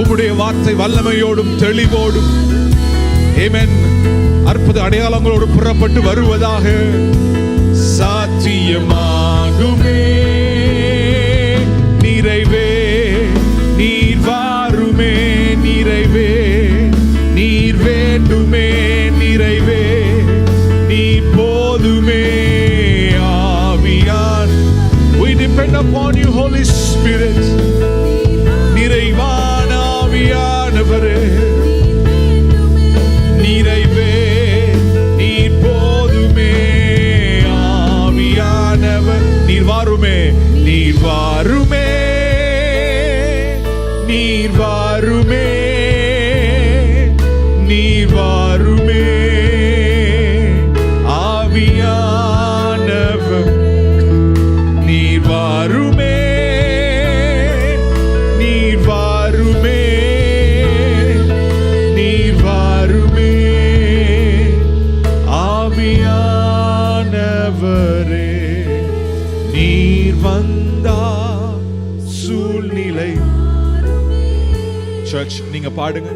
உம்முடைய வார்த்தை வல்லமையோடும் தெளிவோடும் ஆமென் அற்புத அடையாளங்களோடு புறப்பட்டு வருவதாக. சாத்தியமாகுமே நிறைவே நீர் வாருமே நிறைவே நீர் வேண்டுமே நிறைவே நீர் போதுமே ஆவியான். We depend upon you Holy Spirit. நிறைவான ஆவியானவரே நிறைவே நீர் போதுமே ஆவியானவர் நீர் வாருமே நீர் வாருமே நீர் வாருமே நீர் வாருமே ஆவியானவர் நீர் வாருமே நீர் வாருமே நீர் வாருமே ஆவியானவரே நீர் வந்தா சூழ்நிலை. சர்ச் நீங்க பாடுங்க.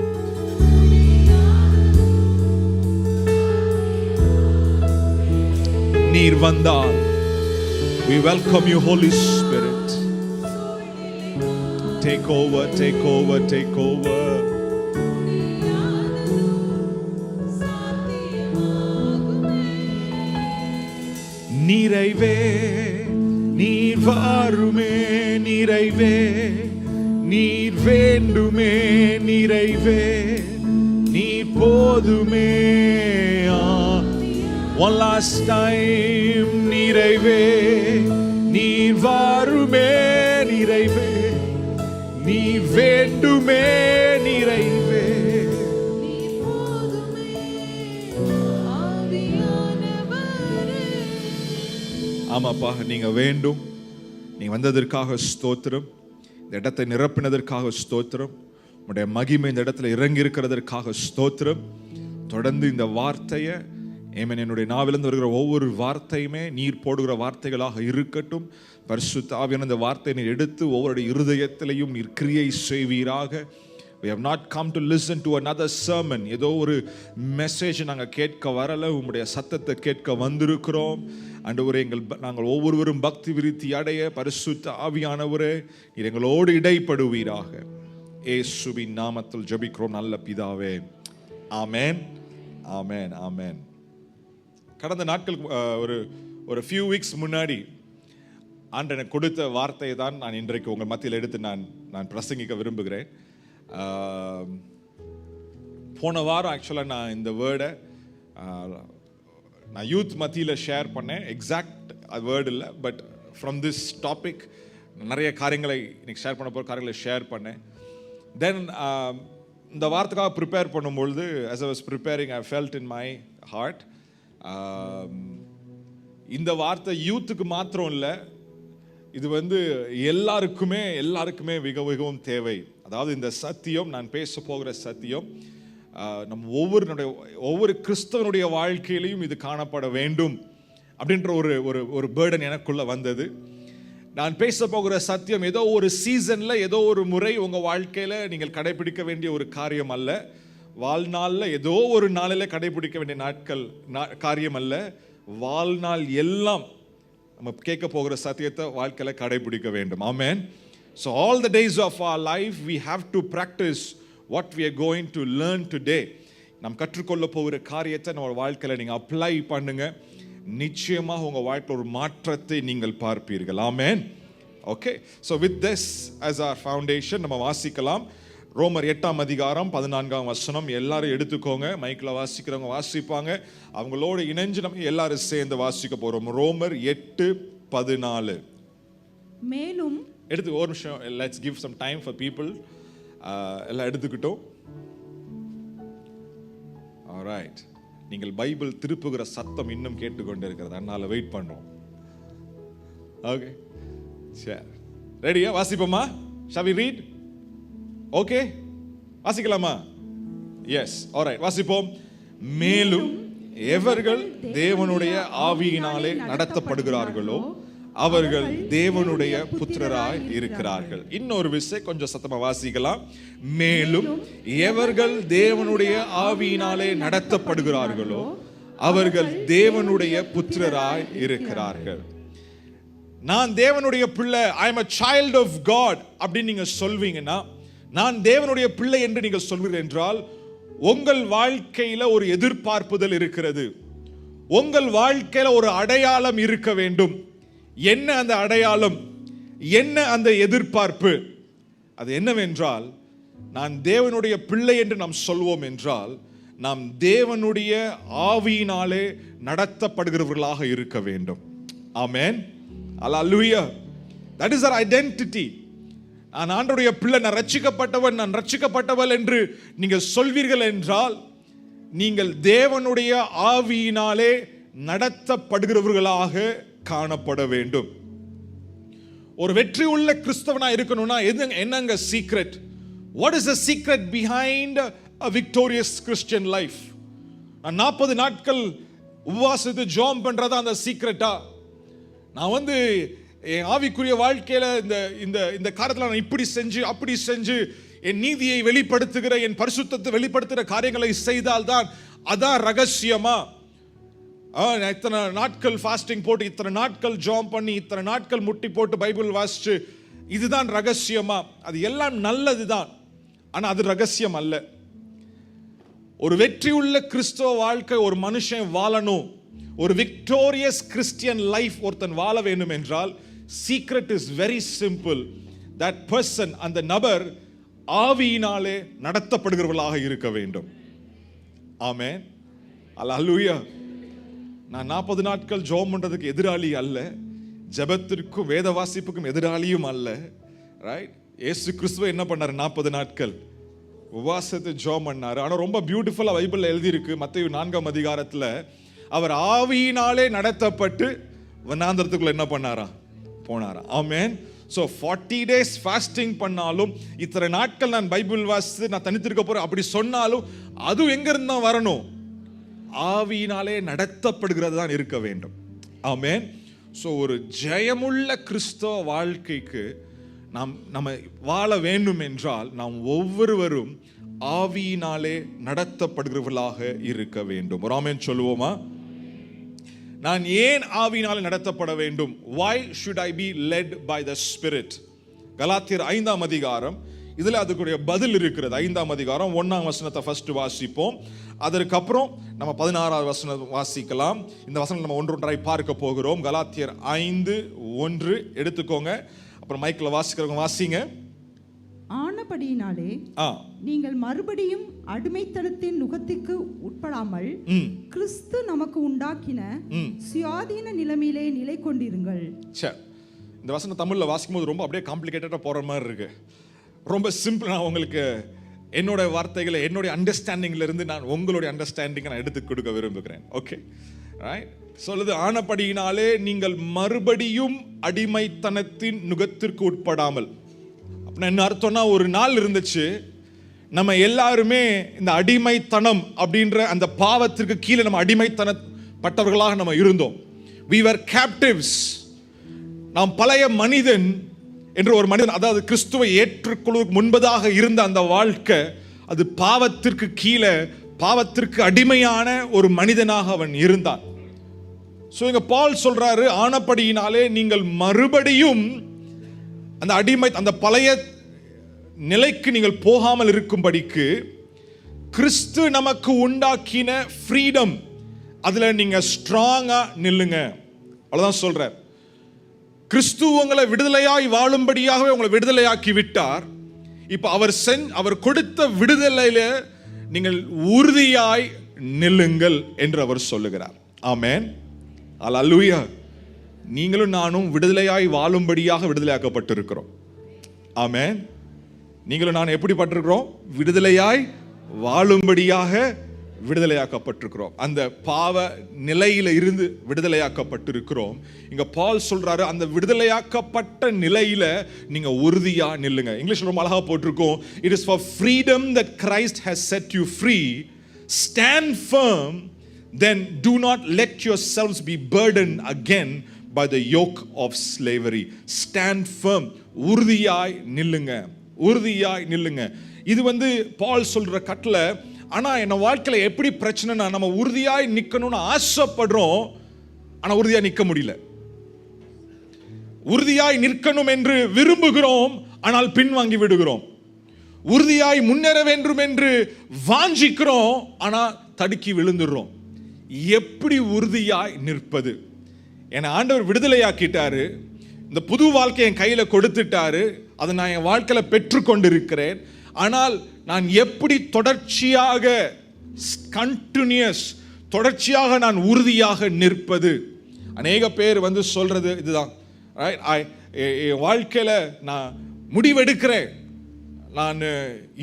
நீர் வந்தால் we welcome you Holy Spirit. Take over, take over, take over. நிறைவே நீர் வாருமே நிறைவே நீர் வேண்டுமே நிறைவே நீர் போதுமே. One last time நிறைவே நீர் வாருமே நிறைவே நீர் வேண்டுமே நிறைவே. ஆமாப்பா நீங்க வேண்டும். நீங்க வந்ததற்காக ஸ்தோத்திரம். இந்த இடத்தை நிரப்பினதற்காக ஸ்தோத்திரம். உங்களுடைய மகிமை இந்த இடத்துல இறங்கி இருக்கிறதற்காக ஸ்தோத்திரம். தொடர்ந்து இந்த வார்த்தையை ஆமென் என்னுடைய நாவிலிருந்து வருகிற ஒவ்வொரு வார்த்தையுமே நீர் போடுகிற வார்த்தைகளாக இருக்கட்டும். பரிசுத்த ஆவியான இந்த வார்த்தையை நீர் எடுத்து ஒவ்வொருடைய இருதயத்திலையும் நீர் கிரியை செய்வீராக. We have not come to listen to another sermon. ஏதோ ஒரு மெசேஜ் நாங்கள் கேட்க வரல, உம்முடைய சத்தத்தை கேட்க வந்திருக்கிறோம். ஆண்டவரே நாங்கள் ஒவ்வொருவரும் பக்தி விருத்தி அடைய பரிசுத்த ஆவியானவரே நீர் எங்களோடு இடைப்படுவீராக. இயேசுவின் நாமத்தில் ஜெபிக்கிறோம் நல்ல பிதாவே. ஆமென் ஆமென் ஆமென். கடந்த நாட்களுக்கு ஒரு ஃபியூ வீக்ஸ் முன்னாடி ஆண்டவர் எனக்கு கொடுத்த வார்த்தையை தான் நான் இன்றைக்கு உங்கள் மத்தியில் எடுத்து நான் பிரசங்கிக்க விரும்புகிறேன். போன வாரம் ஆக்சுவலாக நான் இந்த வேர்டை நான் யூத் மத்தியில் ஷேர் பண்ணேன். எக்ஸாக்ட் வேர்டு இல்லை, பட் ஃப்ரம் திஸ் டாபிக் நிறைய காரியங்களை இன்னைக்கு ஷேர் பண்ண போகிற காரியங்களை ஷேர் பண்ணேன். தென் இந்த வார்த்தைக்காக ப்ரிப்பேர் பண்ணும்பொழுது as I was preparing I felt in my heart இந்த வார்த்தை யூத்துக்கு மாத்திரம் இல்லை, இது எல்லாருக்குமே மிகவும் தேவை. அதாவது இந்த சத்தியம், நான் பேச போகிற சத்தியம் நம் ஒவ்வொரு கிறிஸ்தவனுடைய வாழ்க்கையிலையும் இது காணப்பட வேண்டும் அப்படின்ற ஒரு பேர்டன் எனக்குள்ள வந்தது. நான் பேச போகிற சத்தியம் ஏதோ ஒரு சீசன்ல ஏதோ ஒரு முறை உங்க வாழ்க்கையில நீங்கள் கடைபிடிக்க வேண்டிய ஒரு காரியம் அல்ல. வாழ்நாளில் ஏதோ ஒரு நாளில் கடைபிடிக்க வேண்டிய காரியம் அல்ல. வாழ்நாள் எல்லாம் நம்ம கேட்க போகிற சத்தியத்தை வாழ்க்கையில கடைபிடிக்க வேண்டும். ஆமென். So all the days of our life we have to practice what we are going to learn today. நாம் கற்றுக்கொள்ள போகிற காரியத்தை நம்ம வாழ்க்கையில நீங்க அப்ளை பண்ணுங்க. நிச்சயமாக உங்க வாழ்க்கையில் ஒரு மாற்றத்தை நீங்கள் பார்ப்பீர்கள். ஆமென். Okay, so with this as our foundation நம்ம வாசிக்கலாம். ரோமர் 8ஆம் அதிகாரம் 14ஆம் வசனம். எல்லாரும் எடுத்துக்கோங்க. மைக்கில் வாசிக்கிறவங்க வாசிப்பாங்க. அவங்களோட இணைஞ்சு நம்ம எல்லாரும் சேர்ந்து வாசிக்க போறோம். ரோமர் 8:14. மேலும் எடுத்து ஒரு நிமிஷம், let's give some time for people. எல்லாம் எடுத்துக்கிட்டோம். Alright, நீங்கள் பைபிள் திருப்புகிற சத்தம் இன்னும் கேட்டுக்கொண்டே இருக்கிறது, அதனால வெயிட் பண்றோம். ஓகே, சரி, ரெடியா? வாசிப்போமா? Shall we read? ஓகே, வாசிக்கலாமா? எஸ், ஆல்ரைட், வாசிப்போம். மேலும் எவர்கள் தேவனுடைய ஆவியினாலே நடத்தப்படுகிறார்களோ அவர்கள் தேவனுடைய புத்திரராய் இருக்கிறார்கள். இன்னொரு விஷயம் கொஞ்சம் சத்தமா வாசிக்கலாம். மேலும் எவர்கள் தேவனுடைய ஆவியினாலே நடத்தப்படுகிறார்களோ அவர்கள் தேவனுடைய புத்திரராய் இருக்கிறார்கள். நான் தேவனுடைய பிள்ளை, I am a child of God அப்படின்னு நீங்க சொல்வீங்கன்னா, நான் தேவனுடைய பிள்ளை என்று நீங்கள் சொல்வீர்கள் என்றால் உங்கள் வாழ்க்கையில ஒரு எதிர்பார்ப்புதல் இருக்கிறது. உங்கள் வாழ்க்கையில ஒரு அடையாளம் இருக்க வேண்டும். என்ன அந்த அடையாளம், என்ன அந்த எதிர்பார்ப்பு? அது என்னவென்றால், நான் தேவனுடைய பிள்ளை என்று நாம் சொல்வோம் என்றால் நாம் தேவனுடைய ஆவியினாலே நடத்தப்படுகிறவர்களாக இருக்க வேண்டும். Amen, hallelujah. That is our identity. நான் ஆண்டவருடைய பிள்ளை, நான் ரட்சிக்கப்பட்டவன், நான் ரட்சிக்கப்பட்டவள் என்று நீங்கள் சொல்வீர்கள் என்றால் நீங்கள் தேவனுடைய ஆவியினாலே நடத்தப்படுகிறவர்களாக காணப்பட வேண்டும். ஒரு வெற்றி உள்ள கிறிஸ்தவனா இருக்கணும்னா என்னங்க secret? What is the secret behind a victorious Christian life? நான் 40 நாட்கள் உபவாசித்து ஜெபம் பண்றதா அந்த சீக்ரெட்டா? நான் என் ஆவிக்குரிய வாழ்க்கையில இந்த காரியத்துல நான் இப்படி செஞ்சு அப்படி செஞ்சு என் நீதியை வெளிப்படுத்துகிற, என் பரிசுத்தத்தை வெளிப்படுத்துகிற காரியங்களை செய்தால்தான் அதான் ரகசியமா? இத்தனை நாட்கள் ஃபாஸ்டிங் போட்டு, இத்தனை நாட்கள் ஜெபம் பண்ணி, இத்தனை நாட்கள் முட்டி போட்டு பைபிள் வாசிச்சு, இதுதான் ரகசியமா? அது எல்லாம் நல்லதுதான், ஆனா அது ரகசியம் அல்ல. ஒரு வெற்றி உள்ள கிறிஸ்தவ வாழ்க்கை ஒரு மனுஷன் வாழணும், ஒரு விக்டோரியஸ் கிறிஸ்டியன் லைஃப் ஒருத்தன் வாழ வேண்டும் என்றால் secret is very simple. That person, அந்த நபர் ஆவியினாலே நடத்தப்படுகிறவர்களாக இருக்க வேண்டும். ஆமென், அல்லேலூயா. நான் 40 நாட்கள் ஜெபம் பண்றதுக்கு எதிராளி அல்ல, ஜெபத்திற்கும் வேத வாசிப்புக்கும் எதிராளியும் அல்ல. ரைட்? இயேசு கிறிஸ்துவ என்ன பண்ணாரு? 40 நாட்கள் உபவாசத்தை ஜெபம் பண்ணாரு. ஆனா ரொம்ப பியூட்டிஃபுல்லா பைபிள்ல எழுதி இருக்கு. மத்தேயு 4ஆம் அதிகாரத்துல அவர் ஆவியினாலே நடத்தப்பட்டு வனாந்தரத்துக்குள்ள என்ன பண்ணாரா? போனாரா? ஆமென். So 40 days fasting பண்ணாலும், இத்தனை நாட்கள் நான் பைபிள் வாசித்து நான் தனித்திருக்க போறேன் அப்படி சொன்னாலும் அது எங்க இருந்தா வரணும்? ஆவியினாலே நடத்தப்படுகிறது தான் இருக்க வேண்டும். ஆமென். ஸோ ஒரு ஜெயமுள்ள கிறிஸ்தவ வாழ்க்கைக்கு நம்ம வாழ வேண்டும் என்றால் நாம் ஒவ்வொருவரும் ஆவியினாலே நடத்தப்படுகிறவர்களாக இருக்க வேண்டும். ஒரு ஆமென் சொல்லுவோமா? நான் ஏன் ஆவியினாலே நடத்தப்பட வேண்டும்? Why should I be led by the Spirit? கலாத்தியர் 5ஆம் அதிகாரம், இதுல அதுக்குரிய பதில் இருக்கிறது. 5ஆம் அதிகாரம் 1ஆம் வசனத்தை ஃபர்ஸ்ட் வாசிப்போம். அதற்கப்புறம் நம்ம 16ஆவது வசனம் வாசிக்கலாம். இந்த வசனம் நம்ம ஒன்றொன்றாய் பார்க்க போகிறோம். கலாத்தியர் 5:1 எடுத்துக்கோங்க. அப்புறம் மைக்ல வாசிக்கிறவங்க வாசிங்க. ஆனபடியினாலே நீங்கள் மறுபடியும் அடிமைத்தனத்தின் நுகத்துக்கு உட்படாமல் கிறிஸ்து நமக்கு உண்டாக்கின சுயாதீன நிலைமையிலே நிலை கொண்டிருங்கள். இந்த வசனம் தமிழ்ல வாசிக்கும் போது ரொம்ப அப்படியே காம்ப்ளிகேட்டடா போற மாதிரி இருக்கு. ரொம்ப சிம்பிள். நான் உங்களுக்கு என்னோட வார்த்தைகளை, என்னோட அண்டர்ஸ்டாண்டிங்ல இருந்து நான் உங்களுடைய அண்டர்ஸ்டாண்டிங்கை நான் எடுத்து கொடுக்க விரும்புகிறேன். Okay, right? சொல்லுது, ஆனபடியினாலே நீங்கள் மறுபடியும் அடிமைத்தனத்தின் நுகத்திற்கு உட்படாமல். அப்படின்னா என்ன அர்த்தம்னா, ஒரு நாள் இருந்துச்சு நம்ம எல்லாருமே இந்த அடிமைத்தனம் அப்படின்ற அந்த பாவத்திற்கு கீழே நம்ம அடிமைத்தனப்பட்டவர்களாக நம்ம இருந்தோம். we were captives. நாம் பழைய மனிதன் என்ற ஒரு மனிதன், அதாவது கிறிஸ்துவை ஏற்றுக்கொள்வதற்கு முன்பதாக இருந்த அந்த வாழ்க்கை, அது பாவத்திற்கு கீழே, பாவத்திற்கு அடிமையான ஒரு மனிதனாக அவன் இருந்தான். ஸோ இங்க பால் சொல்றாரு, ஆனபடியினாலே நீங்கள் மறுபடியும் அந்த அடிமை, அந்த பழைய நிலைக்கு நீங்கள் போகாமல் இருக்கும்படிக்கு கிறிஸ்து நமக்கு உண்டாக்கின ஃப்ரீடம், அதுல நீங்க ஸ்ட்ராங்கா நில்லுங்க. அவ்வளவுதான் சொல்றார். கிறிஸ்து உங்களை விடுதலையாய் வாழும்படியாகவே உங்களை விடுதலையாக்கி விட்டார். இப்ப அவர் கொடுத்த விடுதலையில நீங்கள் உறுதியாய் நில்லுங்கள் என்று அவர் சொல்லுகிறார். ஆமென், அல்லேலூயா. நீங்களும் நானும் விடுதலையாய் வாழும்படியாக விடுதலையாக்கப்பட்டிருக்கிறோம். ஆமென். நீங்களும் நான் எப்படி பட்டிருக்கிறோம்? விடுதலையாய் வாழும்படியாக விடுதலையாக்கப்பட்டிருக்கிறோம். அந்த பாவ நிலையில இருந்து விடுதலையாக்கப்பட்டிருக்கிறோம். இங்க பால் சொல்றாரு, அந்த விடுதலையாக்கப்பட்ட நிலையில நீங்க உறுதியா நில்லுங்க. இங்கிலீஷ்ல ரொம்ப அழகா போட்டிருக்கோம், it is for freedom that Christ has set you free, stand firm, then do not let yourselves be burdened again by the yoke of slavery. Stand firm. உறுதியாய் நில்லுங்க, உறுதியாய் நில்லுங்க. இது பால் சொல்ற கட்டளை. ஆனா என்ன வாழ்க்கையில எப்படி பிரச்சனைனா, நம்ம உறுதியாய் நிக்கணும்னு ஆசைப்படுறோம், ஆனா உறுதியா நிக்க முடியல. உறுதியாய் நிற்கணும் என்று விரும்புகிறோம், ஆனால் பின்வாங்கி விடுகிறோம். உறுதியாய் முன்னேற வேண்டும் என்று வாஞ்சிக்கிறோம், ஆனா தடுக்கி விழுந்துடுறோம். எப்படி உறுதியாய் நிற்பது? என்னை ஆண்டவர் விடுதலையாக்கிட்டாரு, இந்த புது வாழ்க்கையை என் கையில கொடுத்துட்டாரு, அதை நான் என் வாழ்க்கையில பெற்றுக்கொண்டிருக்கிறேன். ஆனால் நான் எப்படி தொடர்ச்சியாக கண்டினியூஸ் தொடர்ச்சியாக நான் உறுதியாக நிற்பது? அநேக பேர் சொல்றது இதுதான். வாழ்க்கையில நான் முடிவெடுக்கிறேன், நான்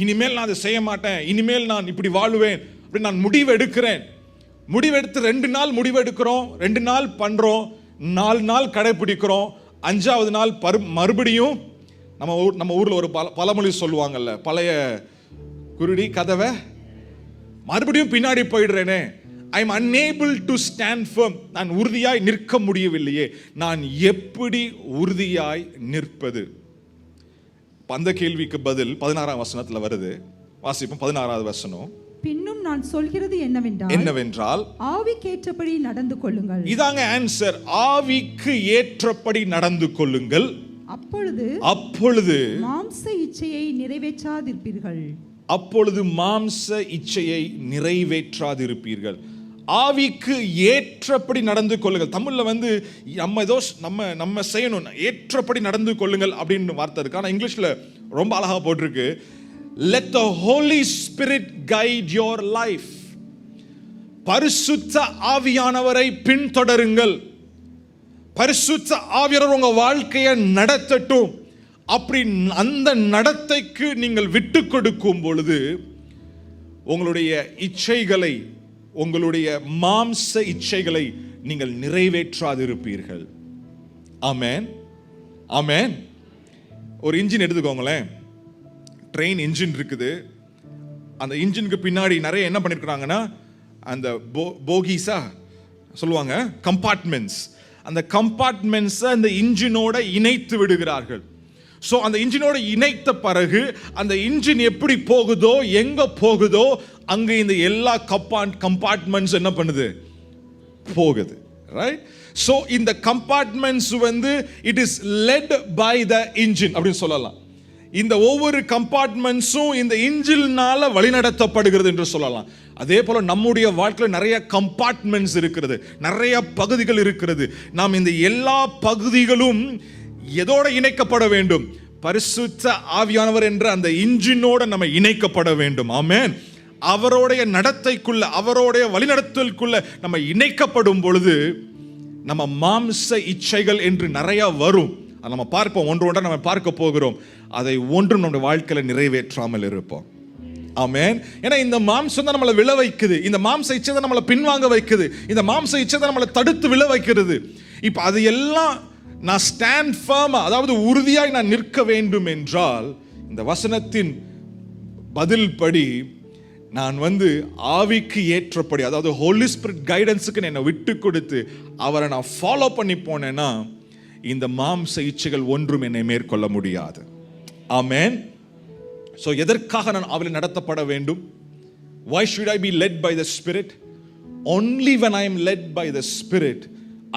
இனிமேல் நான் அதை செய்ய மாட்டேன், இனிமேல் நான் இப்படி வாழுவேன் அப்படி நான் முடிவெடுக்கிறேன். முடிவெடுத்து 2 நாள் முடிவெடுக்கிறோம், 2 நாள் பண்றோம், 4 நாள் கடைபிடிக்கிறோம், 5வது நாள் மறுபடியும் நம்ம ஊர்ல ஒரு பழமொழி சொல்லுவாங்கல்ல, பழைய குருடி கதவை மறுபடியும் பின்னாடி போயிடுறேனே. I am unable to stand firm. நான் உறுதியாய் நிற்க முடியவில்லையே, நான் எப்படி உறுதியாய் நிற்பது? அந்த கேள்விக்கு பதில் 16ஆம் வசனத்துல வருது. வாசிப்போம் 16வது வசனம். பின்னும் நான் சொல்கிறது என்னவென்றால் ஆவிக்கேற்றபடி நடந்து கொள்ளுங்கள். இதாங்க ஆன்சர். ஆவிக்கு ஏற்றபடி நடந்து கொள்ளுங்கள், அப்பொழுது மாம்ச இச்சையை நிறைவேற்றாதிருப்பீர்கள். அப்பொழுது மாம்ச இச்சையை நிறைவேற்றாதிருப்பீர்கள். ஆவிக்கு ஏற்றபடி நடந்து கொள்ளுங்கள். தமிழ்ல நம்ம செய்யணும், ஏற்றபடி நடந்து கொள்ளுங்கள் அப்படின்னு வார்த்தை இருக்கு. ஆனா இங்கிலீஷ்ல ரொம்ப அழகா போட்டிருக்கு, let the Holy Spirit guide your life. பரிசுத்த ஆவியானவரை பின்தொடருங்கள், பரிசுத்த ஆவியானவர் உங்க வாழ்க்கையை நடத்தட்டும். அப்படி அந்த நடத்தைக்கு நீங்கள் விட்டு கொடுக்கும் பொழுது உங்களுடைய இச்சைகளை, உங்களுடைய மாம்ச இச்சைகளை நீங்கள் நிறைவேற்றாதிருப்பீர்கள். ஆமென், ஆமென். ஒரு இன்ஜின் எடுத்துக்கோங்களேன், ட்ரெயின் இன்ஜின் இருக்குது. அந்த இன்ஜினுக்கு பின்னாடி நிறைய என்ன பண்ணிருக்காங்கன்னா, அந்த போகிஸா சொல்லுவாங்க, கம்பார்ட்மெண்ட்ஸ். அந்த கம்பார்ட்மெண்ட்ஸை அந்த இன்ஜினோட இணைத்து விடுகிறார்கள். ஸோ அந்த இன்ஜினோட இணைத்த பிறகு அந்த இன்ஜின் எப்படி போகுதோ, எங்க போகுதோ, அங்கே இந்த எல்லா கம்பார்ட்மெண்ட்ஸ் என்ன பண்ணுது, போகுது. ரைட்? ஸோ இந்த compartments it is led by the engine அப்படின்னு சொல்லலாம். இந்த ஒவ்வொரு கம்பார்ட்மெண்ட்ஸும் இந்த இன்ஜினால வழிநடத்தப்படுகிறது என்று சொல்லலாம். அதே போல நம்முடைய வாழ்க்கையில் நிறைய கம்பார்ட்மெண்ட்ஸ் இருக்கிறது, நிறைய பகுதிகள் இருக்கிறது. நாம் இந்த எல்லா பகுதிகளும் எதோட இணைக்கப்பட வேண்டும்? பரிசுத்த ஆவியானவர் என்ற அந்த இன்ஜினோட நம்ம இணைக்கப்பட வேண்டும். ஆமென். அவருடைய நடத்தைக்குள்ள, அவருடைய வழிநடத்தலுக்குள்ள நம்ம இணைக்கப்படும் பொழுது நம்ம மாம்ச இச்சைகள் என்று நிறைய வரும். அதை நம்ம பார்ப்போம், ஒன்றொன்றா நம்ம பார்க்க போகிறோம். அதை ஒன்றும் நம்முடைய வாழ்க்கையில நிறைவேற்றாமல் இருப்போம். ஆமென். ஏன்னா இந்த மாம்சம் தான் நம்மளை விழ வைக்குது, இந்த மாம்ச இச்சை தான் நம்மளை பின்வாங்க வைக்குது, இந்த மாம்ச இச்சை தான் நம்மளை தடுத்து விழ வைக்கிறது. இப்ப அது எல்லாம் நான் ஸ்டாண்ட் ஃபர்மா, அதாவது உறுதியாய் நான் நிற்க வேண்டும் என்றால் இந்த வசனத்தின் பதில் படி நான் ஆவிக்கு ஏற்றபடி, அதாவது ஹோலி ஸ்பிரிட் கைடன்ஸுக்கு என்னை விட்டு கொடுத்து அவரை நான் ஃபாலோ பண்ணி போனேன்னா இந்த மாம்ச இச்சைகள் ஒன்றும் என்னை மேற்கொள்ள முடியாது. ஆமென். ஸோ எதற்காக நான் ஆவியில் நடத்தப்பட வேண்டும்? Why should I be led by the Spirit? Only when I am led by the Spirit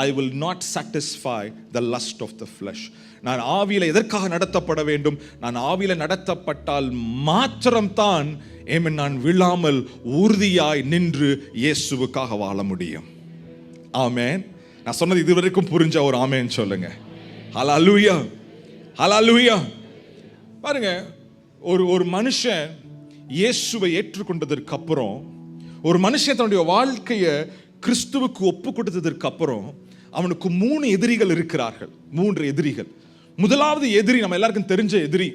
I will not satisfy the lust of the flesh. நான் ஆவியில எதற்காக நடத்தப்பட வேண்டும்? நான் ஆவியில நடத்தப்பட்டால் மாத்திரம்தான் நான் விழாமல் உறுதியாய் நின்று இயேசுவுக்காக வாழ முடியும். ஆமென். நான் சொன்னது இதுவரைக்கும் புரிஞ்ச ஒரு ஆமென் சொல்லுங்க. ஹல்லேலூயா, ஹல்லேலூயா. பாருங்க, ஒரு மனுஷன் இயேசுவை ஏற்றுக்கொண்டதற்கு அப்புறம், ஒரு மனுஷன் தன்னுடைய வாழ்க்கையை கிறிஸ்துவுக்கு ஒப்பு கொடுத்ததற்கு அப்புறம் அவனுக்கு 3 எதிரிகள் இருக்கிறார்கள். 3 எதிரிகள். முதலாவது எதிரி நம்ம எல்லாருக்கும் தெரிஞ்ச எதிரி,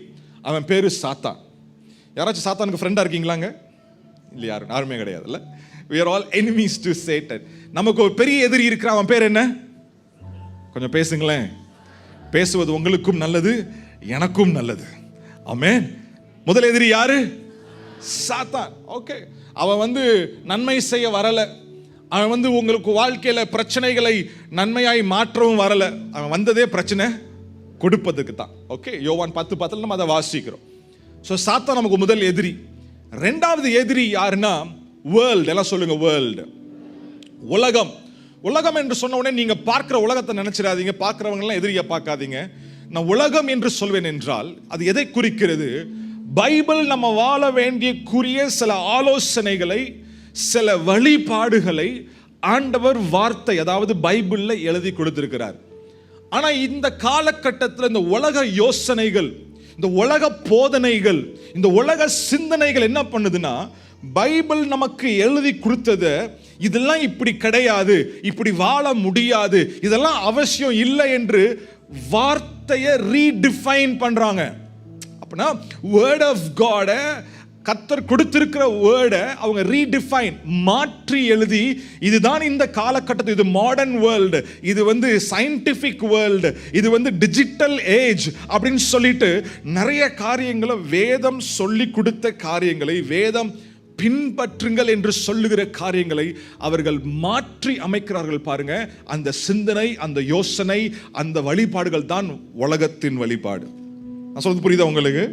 அவன் பேரு சாத்தான். யாராச்சும் சாத்தானுக்கு ஃப்ரெண்டா இருக்கீங்களாங்க? இல்ல, யாருமே கிடையாதுல்ல. We are all enemies to Satan. நமக்கு ஒரு பெரிய எதிரி இருக்கிறான், அவன் பேர் என்ன? கொஞ்சம் பேசுங்களேன். பேசுவது உங்களுக்கும் நல்லது, எனக்கும் நல்லது. ஆமென். முதல் எதிரி யாரு? சாத்தான். ஓகே. அவன் நன்மை செய்ய வரல, அவன் வந்து உங்களுக்கு வாழ்க்கையில பிரச்சனைகளை நன்மையாய் மாற்றவும் வரல. அவன் வந்ததே பிரச்சனை கொடுப்பதுக்கு தான். ஓகே, யோவான் 10:10 நம்ம அதை வாசிக்கிறோம். ஸோ சாத்தான் நமக்கு முதல் எதிரி. ரெண்டாவது எதிரி யாருன்னா வேர்ல்டு. எல்லாம் சொல்லுங்க, வேர்ல்டு, உலகம். உலகம் என்று சொன்ன உடனே நீங்க பார்க்கிற உலகத்தை நினைச்சிடாதீங்க, பார்க்கிறவங்க எல்லாம் எதிரியா பார்க்காதீங்க. நான் உலகம் என்று சொல்வேன் என்றால் அது எதை குறிக்கிறது? பைபிள் நம்ம வாழ வேண்டிய சில ஆலோசனைகளை, சில வழிபாடுகளை ஆண்டவர் வார்த்தை, அதாவது பைபிள்ல எழுதி கொடுத்திருக்கிறார். ஆனா இந்த காலகட்டத்தில் இந்த உலக யோசனைகள், இந்த உலக போதனைகள், இந்த உலக சிந்தனைகள் என்ன பண்ணுதுன்னா, பைபிள் நமக்கு எழுதி கொடுத்தது இதெல்லாம் இப்படி கிடையாது, இப்படி வாழ முடியாது, இதெல்லாம் அவசியம் இல்லை என்று வார்த்தையை ரீடிஃபைன் பண்றாங்க. அப்படின்னா வேர்ட் ஆஃப் காட், கர்த்தர் கொடுத்திருக்கிற வேர்டை அவங்க ரீடிஃபைன், மாற்றி எழுதி, இதுதான் இந்த காலகட்டத்தில், இது மாடர்ன் வேர்ல்டு, இது வந்து சயின்டிஃபிக் வேர்ல்டு, இது வந்து டிஜிட்டல் ஏஜ் அப்படின்னு சொல்லிட்டு நிறைய காரியங்களை, வேதம் சொல்லி கொடுத்த காரியங்களை, வேதம் பின்பற்றுங்கள் என்று சொல்லுகிற காரியங்களை அவர்கள் மாற்றி அமைக்கிறார்கள். பாருங்க, அந்த சிந்தனை, அந்த யோசனை, அந்த வழிபாடுகள் தான் உலகத்தின் வழிபாடு. நான் சொல்றது புரியுதா உங்களுக்கு?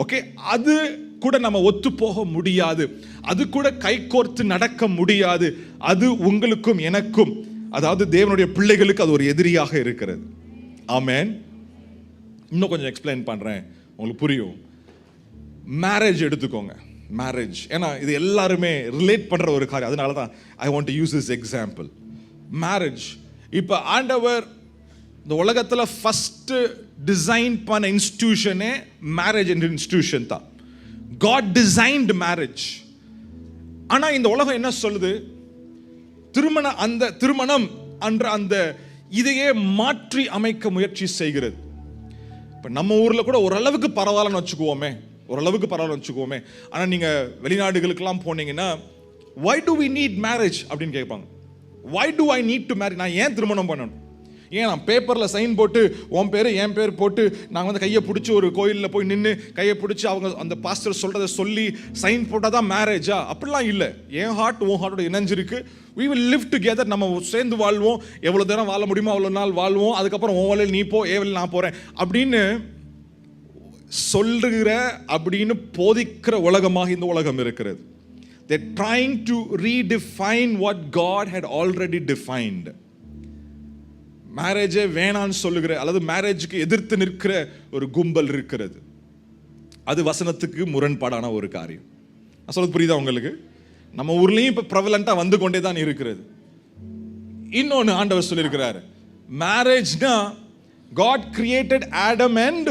ஓகே, அது கூட நம்ம ஒத்து போக முடியாது, அது கூட கைகோர்த்து நடக்க முடியாது. அது உங்களுக்கும் எனக்கும், அதாவது தேவனுடைய பிள்ளைகளுக்கு அது ஒரு எதிரியாக இருக்கிறது. ஆமென். இன்னும் கொஞ்சம் எக்ஸ்பிளைன் பண்றேன், உங்களுக்கு புரியும். மேரேஜ் எடுத்துக்கோங்க. மேரேஜ், ஏன்னா இது எல்லாருமே ரிலேட் பண்ற ஒரு காரியம், அதனால தான் I want to use this example. Marriage, இப்போ ஆண்டவர் இந்த உலகத்தில் ஃபர்ஸ்ட் டிசைன் பண்ண இன்ஸ்டிடியூஷனே மேரேஜ் என்ற இன்ஸ்டிடியூஷன் தான். God designed marriage. ஆனா இந்த உலகம் என்ன சொல்லுது? திருமணம் என்ற அந்த இதையே மாற்றி அமைக்க முயற்சி செய்கிறது. இப்ப நம்ம ஊர்ல கூட ஓரளவுக்கு பரவாயில்லன்னு வச்சுக்குவோமே, ஆனா நீங்க வெளிநாடுகளுக்கெல்லாம் போனீங்கன்னா, why do we need marriage அப்படின்னு கேட்பாங்க. why do I need to marry? நான் ஏன் திருமணம் பண்ணணும்? ஏன் நான் பேப்பரில் சைன் போட்டு உன் பேர் என் பேர் போட்டு நாங்கள் வந்து கையை பிடிச்சி ஒரு கோயிலில் போய் நின்று கையை பிடிச்சி அவங்க அந்த பாஸ்டர் சொல்கிறத சொல்லி சைன் போட்டால் தான் மேரேஜா? அப்படிலாம் இல்லை. என் ஹார்ட் உன் ஹார்ட்டோட இணைஞ்சிருக்கு. we will live together. நம்ம சேர்ந்து வாழ்வோம், எவ்வளோ நேரம் வாழ முடியுமோ அவ்வளோ நாள் வாழ்வோம், அதுக்கப்புறம் உன் வேலையில் நீ போ, என் வேலையில் நான் போகிறேன் அப்படின்னு சொல்லுகிற, அப்படின்னு போதிக்கிற உலகமாக இந்த உலகம் இருக்கிறது. they're trying to redefine what God had already defined. மேரேஜே வேணான்னு சொல்லுகிற, அல்லது மேரேஜுக்கு எதிர்த்து நிற்கிற ஒரு கும்பல் இருக்கிறது. அது வசனத்துக்கு முரண்பாடான ஒரு காரியம். நான் சொல்றது புரியுதா உங்களுக்கு? நம்ம ஊர்லயும் இப்ப பிரபலண்டா வந்து கொண்டே தான் இருக்கிறது. இன்னொன்னு ஆண்டவர் சொல்லியிருக்கிறாரு, மேரேஜ்னா God created Adam and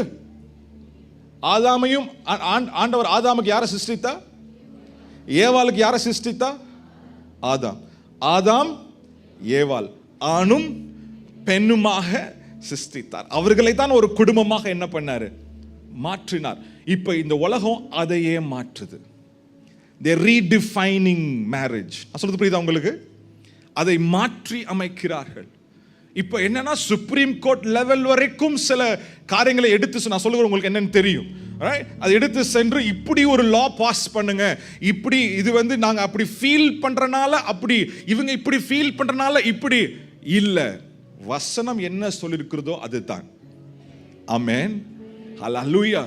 ஆதாமையும், ஆண்டவர் ஆதாமுக்கு யாரை சிருஷ்டித்தா? ஏவாளுக்கு யாரை சிருஷ்டித்தா? ஆதாம் ஏவாள், ஆணும் பெண்ணுமாக சிருஷ்டித்தார். அவர்களை தான் ஒரு குடும்பமாக என்ன பண்ணாரு? மாற்றினார். இப்ப இந்த உலகம் அதையே மாற்றுது. they redefining marriage. சொல்றது புரியுதா உங்களுக்கு? அதை மாற்றி அமைக்கிறார்கள். இப்ப என்னன்னா, சுப்ரீம் கோர்ட் லெவல் வரைக்கும் சில காரியங்களை எடுத்து, நான் சொல்லுகிறேன் உங்களுக்கு என்னன்னு தெரியும், அதை எடுத்து சென்று இப்படி ஒரு லா பாஸ் பண்ணுங்க, இப்படி இது வந்து நாங்க அப்படி ஃபீல் பண்றனால அப்படி, இவங்க இப்படி ஃபீல் பண்றனால இப்படி இல்ல. வசனம் என்ன சொல்லியிருக்கிறதோ அதுதான். ஆமென், ஹல்லேலூயா.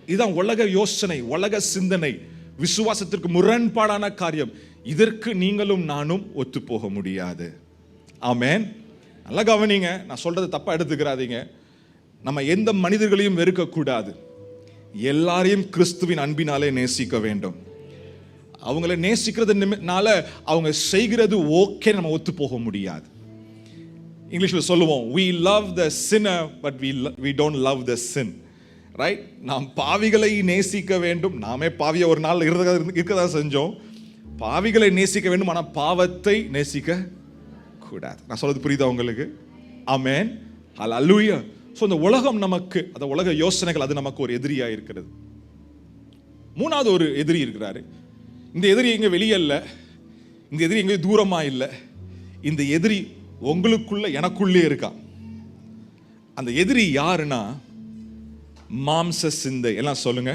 இதுதான் உலக யோசனை, உலக சிந்தனை, விசுவாசத்திற்கு முரண்பாடான காரியம். இதற்கு நீங்களும் நானும் ஒத்து போக முடியாது. ஆமென். நல்லா கவனிங்க, நான் சொல்றது தப்பா எடுத்துக்கிறாதீங்க. நம்ம எந்த மனிதர்களையும் வெறுக்க கூடாது, எல்லாரையும் கிறிஸ்துவின் அன்பினாலே நேசிக்க வேண்டும். அவங்களை நேசிக்கிறதுனால அவங்க செய்கிறது ஓகே நம்ம ஒத்து போக முடியாது. இங்கிலீஷ்ல சொல்லுவோம், we love the sinner but we don't love the sin. Right? நாம் பாவிகளை நேசிக்க வேண்டும். நாமே பாவிய ஒரு நாள் இருக்கதா செஞ்சோம். பாவிகளை நேசிக்க வேண்டும், ஆனால் பாவத்தை நேசிக்க கூடாது. நான் சொல்றது புரியுதா உங்களுக்கு? ஆமென், ஹல்லேலூயா. ஸோ இந்த உலகம் நமக்கு, அந்த உலக யோசனைகள் அது நமக்கு ஒரு எதிரியா இருக்கிறது. மூணாவது ஒரு எதிரி இருக்கிறாரு. இந்த எதிரி எங்க வெளியே இல்லை, இந்த எதிரி எங்க தூரமா இல்லை, இந்த எதிரி உங்களுக்குள்ள எனக்குள்ளே இருக்கா. அந்த எதிரி யாருன்னா மாம்ச சிந்தை. எல்லாம் சொல்லுங்க,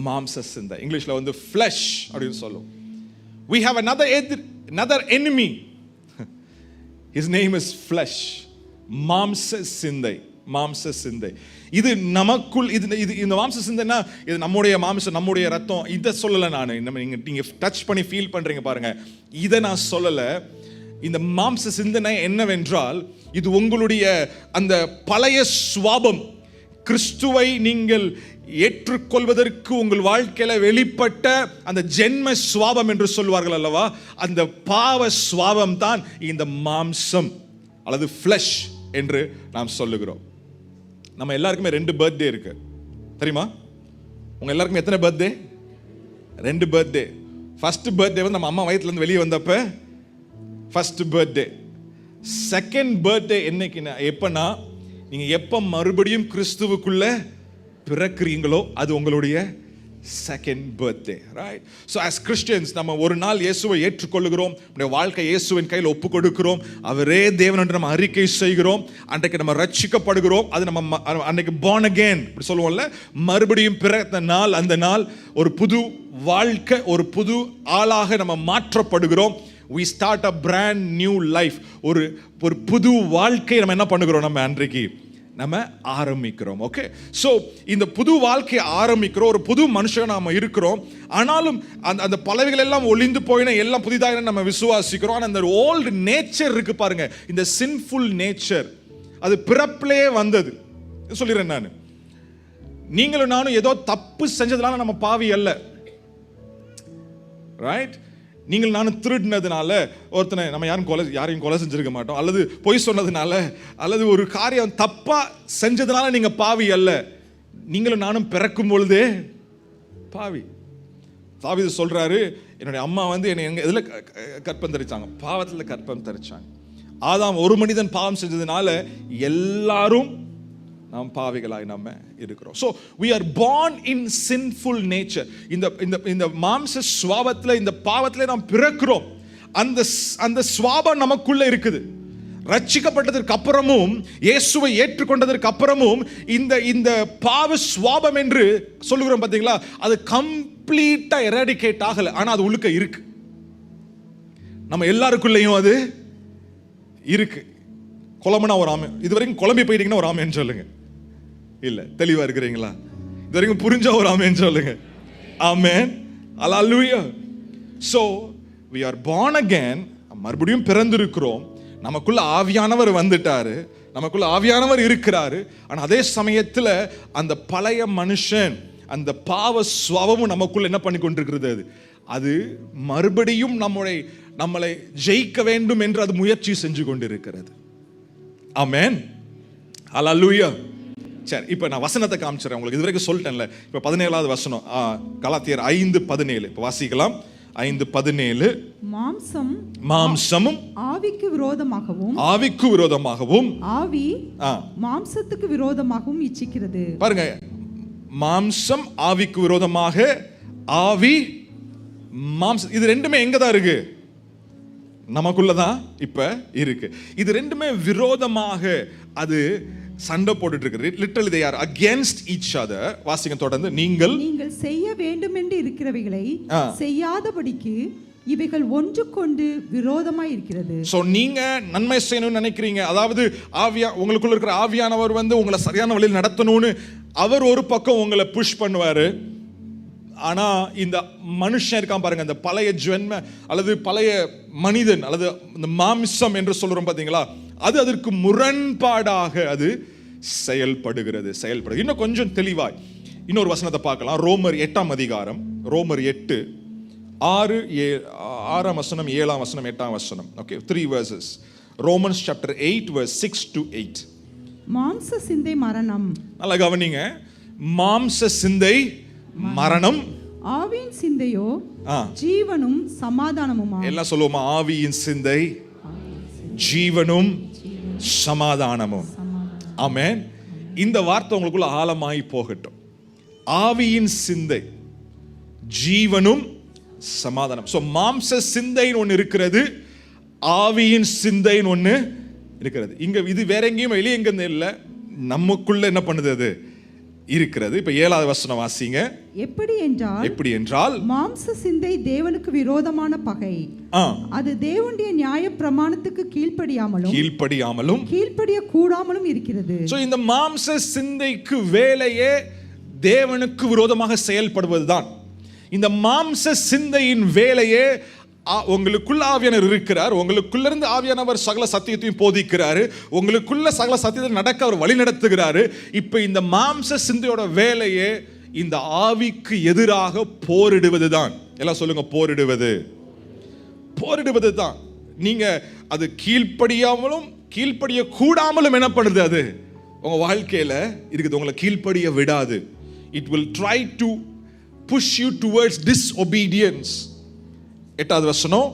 மாம்ச சிந்தை. இங்கிலீஷ்ல வந்து flesh அப்படின்னு சொல்லுவோம். we have another enemy. His name is flesh. மாம்ச சிந்தை, மாம்ச சிந்தை. இது நமக்குள் இந்த மாம்ச சிந்தைனா இது நம்முடைய மாம்சம், நம்முடைய ரத்தம். இதை சொல்லலை நான். நீங்க டச் பண்ணி ஃபீல் பண்றீங்க பாருங்க, இதை நான் சொல்லலை. இந்த மாம்ச சிந்தனை என்னவென்றால், இது உங்களுடைய அந்த பழைய சுவாபம், கிறிஸ்துவை நீங்கள் ஏற்றுக்கொள்வதற்கு உங்கள் வாழ்க்கையில வெளிப்பட்ட அந்த ஜென்ம சுவாபம் என்று சொல்வார்கள் அல்லவா, அந்த பாவ சுவாபம் தான் இந்த மாம்சம் அல்லது ஃப்ளஷ் என்று நாம் சொல்லுகிறோம். நம்ம எல்லாருக்குமே 2 பர்த்டே இருக்கு தெரியுமா? உங்க எல்லாருக்குமே எத்தனை பர்த்டே? 2 பர்த்டே. ஃபர்ஸ்ட் பர்த்டே வந்து நம்ம அம்மா வயிற்றுல இருந்து வெளியே வந்தப்ப ஃபர்ஸ்ட் பர்த்டே. செகண்ட் பர்த்டே என்னைக்குன்னா, எப்பன்னா நீங்க எப்ப மறுபடியும் கிறிஸ்துவுக்குள்ள பிறக்கிறீங்களோ அது உங்களுடைய second birthday, right? So as Christians நம்ம ஒரு நாள் இயேசுவை ஏற்றுக்கொள்ளுகிறோம், நம்முடைய வாழ்க்கை இயேசுவின் கையில் ஒப்பு கொடுக்கிறோம், அவரே தேவன் என்று நம்ம அறிக்கை செய்கிறோம், அன்றைக்கு நம்ம ரட்சிக்கப்படுகிறோம். அது நம்ம அன்றைக்கு born again இப்படி சொல்லுவோம்ல, மறுபடியும் பிறந்த நாள். அந்த நாள் ஒரு புது வாழ்க்கை, ஒரு புது ஆளாக நம்ம மாற்றப்படுகிறோம். we start a brand new life. ஒரு புது வாழ்க்கை நம்ம என்ன பண்ணுகிறோம்? நம்ம அன்றைக்கு நம்ம ஆரம்பிக்கிறோம். ஓகே, சோ இந்த புது வாழ்க்கையை ஆரம்பிக்கிறோம், ஒரு புது மனுஷன் நாம இருக்கிறோம். ஆனாலும் அந்த பலவைகள் எல்லாம் ஒளிந்து போயின, எல்லாம் புதிதாக நம்ம விசுவாசிக்கிறோம். ஆனால் அந்த ஓல்டு நேச்சர் இருக்கு பாருங்க, இந்த சின்ஃபுல் நேச்சர், அது பிறப்பிலே வந்தது. சொல்லிடுறேன் நான், நீங்களும் நானும் ஏதோ தப்பு செஞ்சதுனால நம்ம பாவி அல்ல, ரைட்? நீங்கள் நானும் திருடினதுனால ஒருத்தனை நம்ம யாரையும் கொலை செஞ்சிருக்க மாட்டோம், அல்லது பொய் சொன்னதுனால, அல்லது ஒரு காரியம் தப்பா செஞ்சதுனால நீங்க பாவி அல்ல. நீங்களும் நானும் பிறக்கும் பொழுதே பாவி. தாவீது சொல்றாரு, என்னுடைய அம்மா வந்து என்னை எதுல கற்பம் தரிச்சாங்க? பாவத்தில் கற்பம் தரிச்சாங்க. ஆதாம் ஒரு மனிதன் பாவம் செஞ்சதுனால எல்லாரும் நாம் பாவிகளாய் நம்ம இருக்கிறோம். So we are born in sinful nature. இந்த மாம்ச சுவாபத்துல, இந்த பாவத்துல நாம் பிறக்கிறோம். அந்த சுவாபம் நமக்குள்ள இருக்குது. ரட்சிக்கப்பட்டதற்கு அப்புறமும், இயேசுவை ஏற்றுக்கொண்டதற்கு அப்புறமும் இந்த பாவ சுவாபம் என்று சொல்லுகிறோம் பாத்தீங்களா, அது கம்ப்ளீட்டா எராடிகேட் ஆகல. ஆனா அது உள்ளுக்க இருக்கு, நம்ம எல்லாருக்குள்ளேயும் அது இருக்கு. குழம்புனா ஒரு ஆமை. இதுவரைக்கும் குழம்பி போயிட்டீங்கன்னா ஒரு ஆமைன்னு சொல்லுங்க. இல்ல, தெளிவா இருக்கிறீங்களா? இதுவரைக்கும் புரிஞ்சா ஒரு ஆமென் சொல்லுங்க. ஆமென், ஹalleluya. So we are born again. மறுபடியும் பிறந்திருக்கிறோம். நமக்குள்ள ஆவியானவர் வந்துட்டாரு, நமக்குள்ள ஆவியானவர் இருக்கிறாரு. ஆனா அதே சமயத்துல அந்த பழைய மனுஷன், அந்த பாவ சுவாபமும் நமக்குள்ள என்ன பண்ணி கொண்டிருக்கிறது? அது மறுபடியும் நம்மளை ஜெயிக்க வேண்டும் என்று அது முயற்சி செஞ்சு கொண்டிருக்கிறது. ஆமென், ஹalleluya. சரி, இப்போ நான் வசனத்தை காமிச்சிடறேன் உங்களுக்கு. இதுவரைக்கும் சொல்லிட்டேன்ல. இப்போ 17வது வசனம், கலாத்தியர் 5:17. இப்போ வாசிக்கலாம். 5:17. மாம்சமும் ஆவிக்கு விரோதமாகவும் ஆவி மாம்சத்துக்கு விரோதமாகவும் இச்சிக்கிறது. பாருங்க, மாம்சம் ஆவிக்கு விரோதமாக, ஆவி மாம்சம், இது ரெண்டுமே எங்க தான் இருக்கு? நமக்குள்ளதான் இப்ப இருக்கு. இது ரெண்டுமே விரோதமாக அது சண்டை போட்டுட்டு இருக்கு. Literally they are against each other. வாசிங்க தொடர்ந்து. நீங்கள் செய்ய வேண்டும் என்று இருக்கிறவைகளை செய்யாதபடிக்கு இவைகள் ஒன்றுக்கொண்டு விரோதமாய் இருக்கிறது. சோ நீங்க நன்மை செய்யணும்னு நினைக்கிறீங்க, அதாவது உங்களுக்குள்ள இருக்கிற ஆவியானவர் வந்து உங்களை சரியான வழியில் நடத்தணும்னு அவர் ஒரு பக்கம் உங்களை புஷ் பண்ணுவாரு. ஆனா இந்த மனுஷன் இருக்கான் பாருங்க, இந்த பழைய ஜென்ம அல்லது பழைய மனிதன் அல்லது இந்த மாம்சம் என்று சொல்றோம் பாத்தீங்களா, அது அதற்கு முரண்பாடாக அது செயல்படுகிறது. இன்னும் கொஞ்சம் தெளிவாய் இன்னொரு வசனத்தை பார்க்கலாம். ரோமர் 8ஆம் அதிகாரம், ரோமர் 8 6ஆம் வசனம், 7ஆம் வசனம், 8ஆம் வசனம். Okay, 3 verses. Romans chapter 8 verse 6 to 8. மாம்ச சிந்தை மரணம். நல்லா கவனிங்க. மாம்ச சிந்தை மரணம், ஆவியின் சிந்தையோ ஜீவனும் சமாதானமும். எல்லாம் சொல்லுவோமா? ஆவியின் சிந்தை ஜீவனும் சமாதானமும். ஆமென். இந்த வார்த்தை உங்களுக்குள்ள ஆழமாய் போகட்டும். ஆவியின் சிந்தை, ஜீவனும் சமாதானம். சோ மாம்ச சிந்தைன்னு ஒன்று இருக்கிறது, ஆவியின் சிந்தைன்னு ஒன்று இருக்கிறது. இங்க இது வேற எங்கேயும் வெளியே எங்க இல்லை, நமக்குள்ள என்ன பண்ணுது? அது இருக்கிறது. இப்ப 7வது வசனம் வாசிங்க. எப்படி என்றால் மாம்ச சிந்தை தேவனுக்கு விரோதமான பகை. அது தேவனுடைய நியாய பிரமாணத்துக்கு கீழ்ப்படியாமலும் கீழ்ப்படிய கூடாமலும் இருக்கிறது. சோ இந்த மாம்ச சிந்தைக்கு வேலையே தேவனுக்கு விரோதமாக செயல்படுவதுதான். இந்த மாம்ச சிந்தையின் வேலையே உங்களுக்குள்ள ஆவியானவர் இருக்கிறார், உங்களுக்குள்ள இருந்து ஆவியானவர் சகல சத்தியத்தையும் போதிக்கிறாரு, உங்களுக்குள்ள சகல சத்தியத்தை நடக்க அவர் வழி நடத்துகிறாரு. இப்ப இந்த மாம்ச சிந்தையோட வேலையே இந்த ஆவிக்கு எதிராக போரிடுவது தான். எல்லாம் சொல்லுங்க, போரிடுவது தான். நீங்க அது கீழ்ப்படியாமலும் கீழ்ப்படிய கூடாமலும் என்ன பண்ணுது? அது உங்க வாழ்க்கையில இருக்குது, உங்களை கீழ்ப்படிய விடாது. It will try to push you towards disobedience. 8வது வசனம்,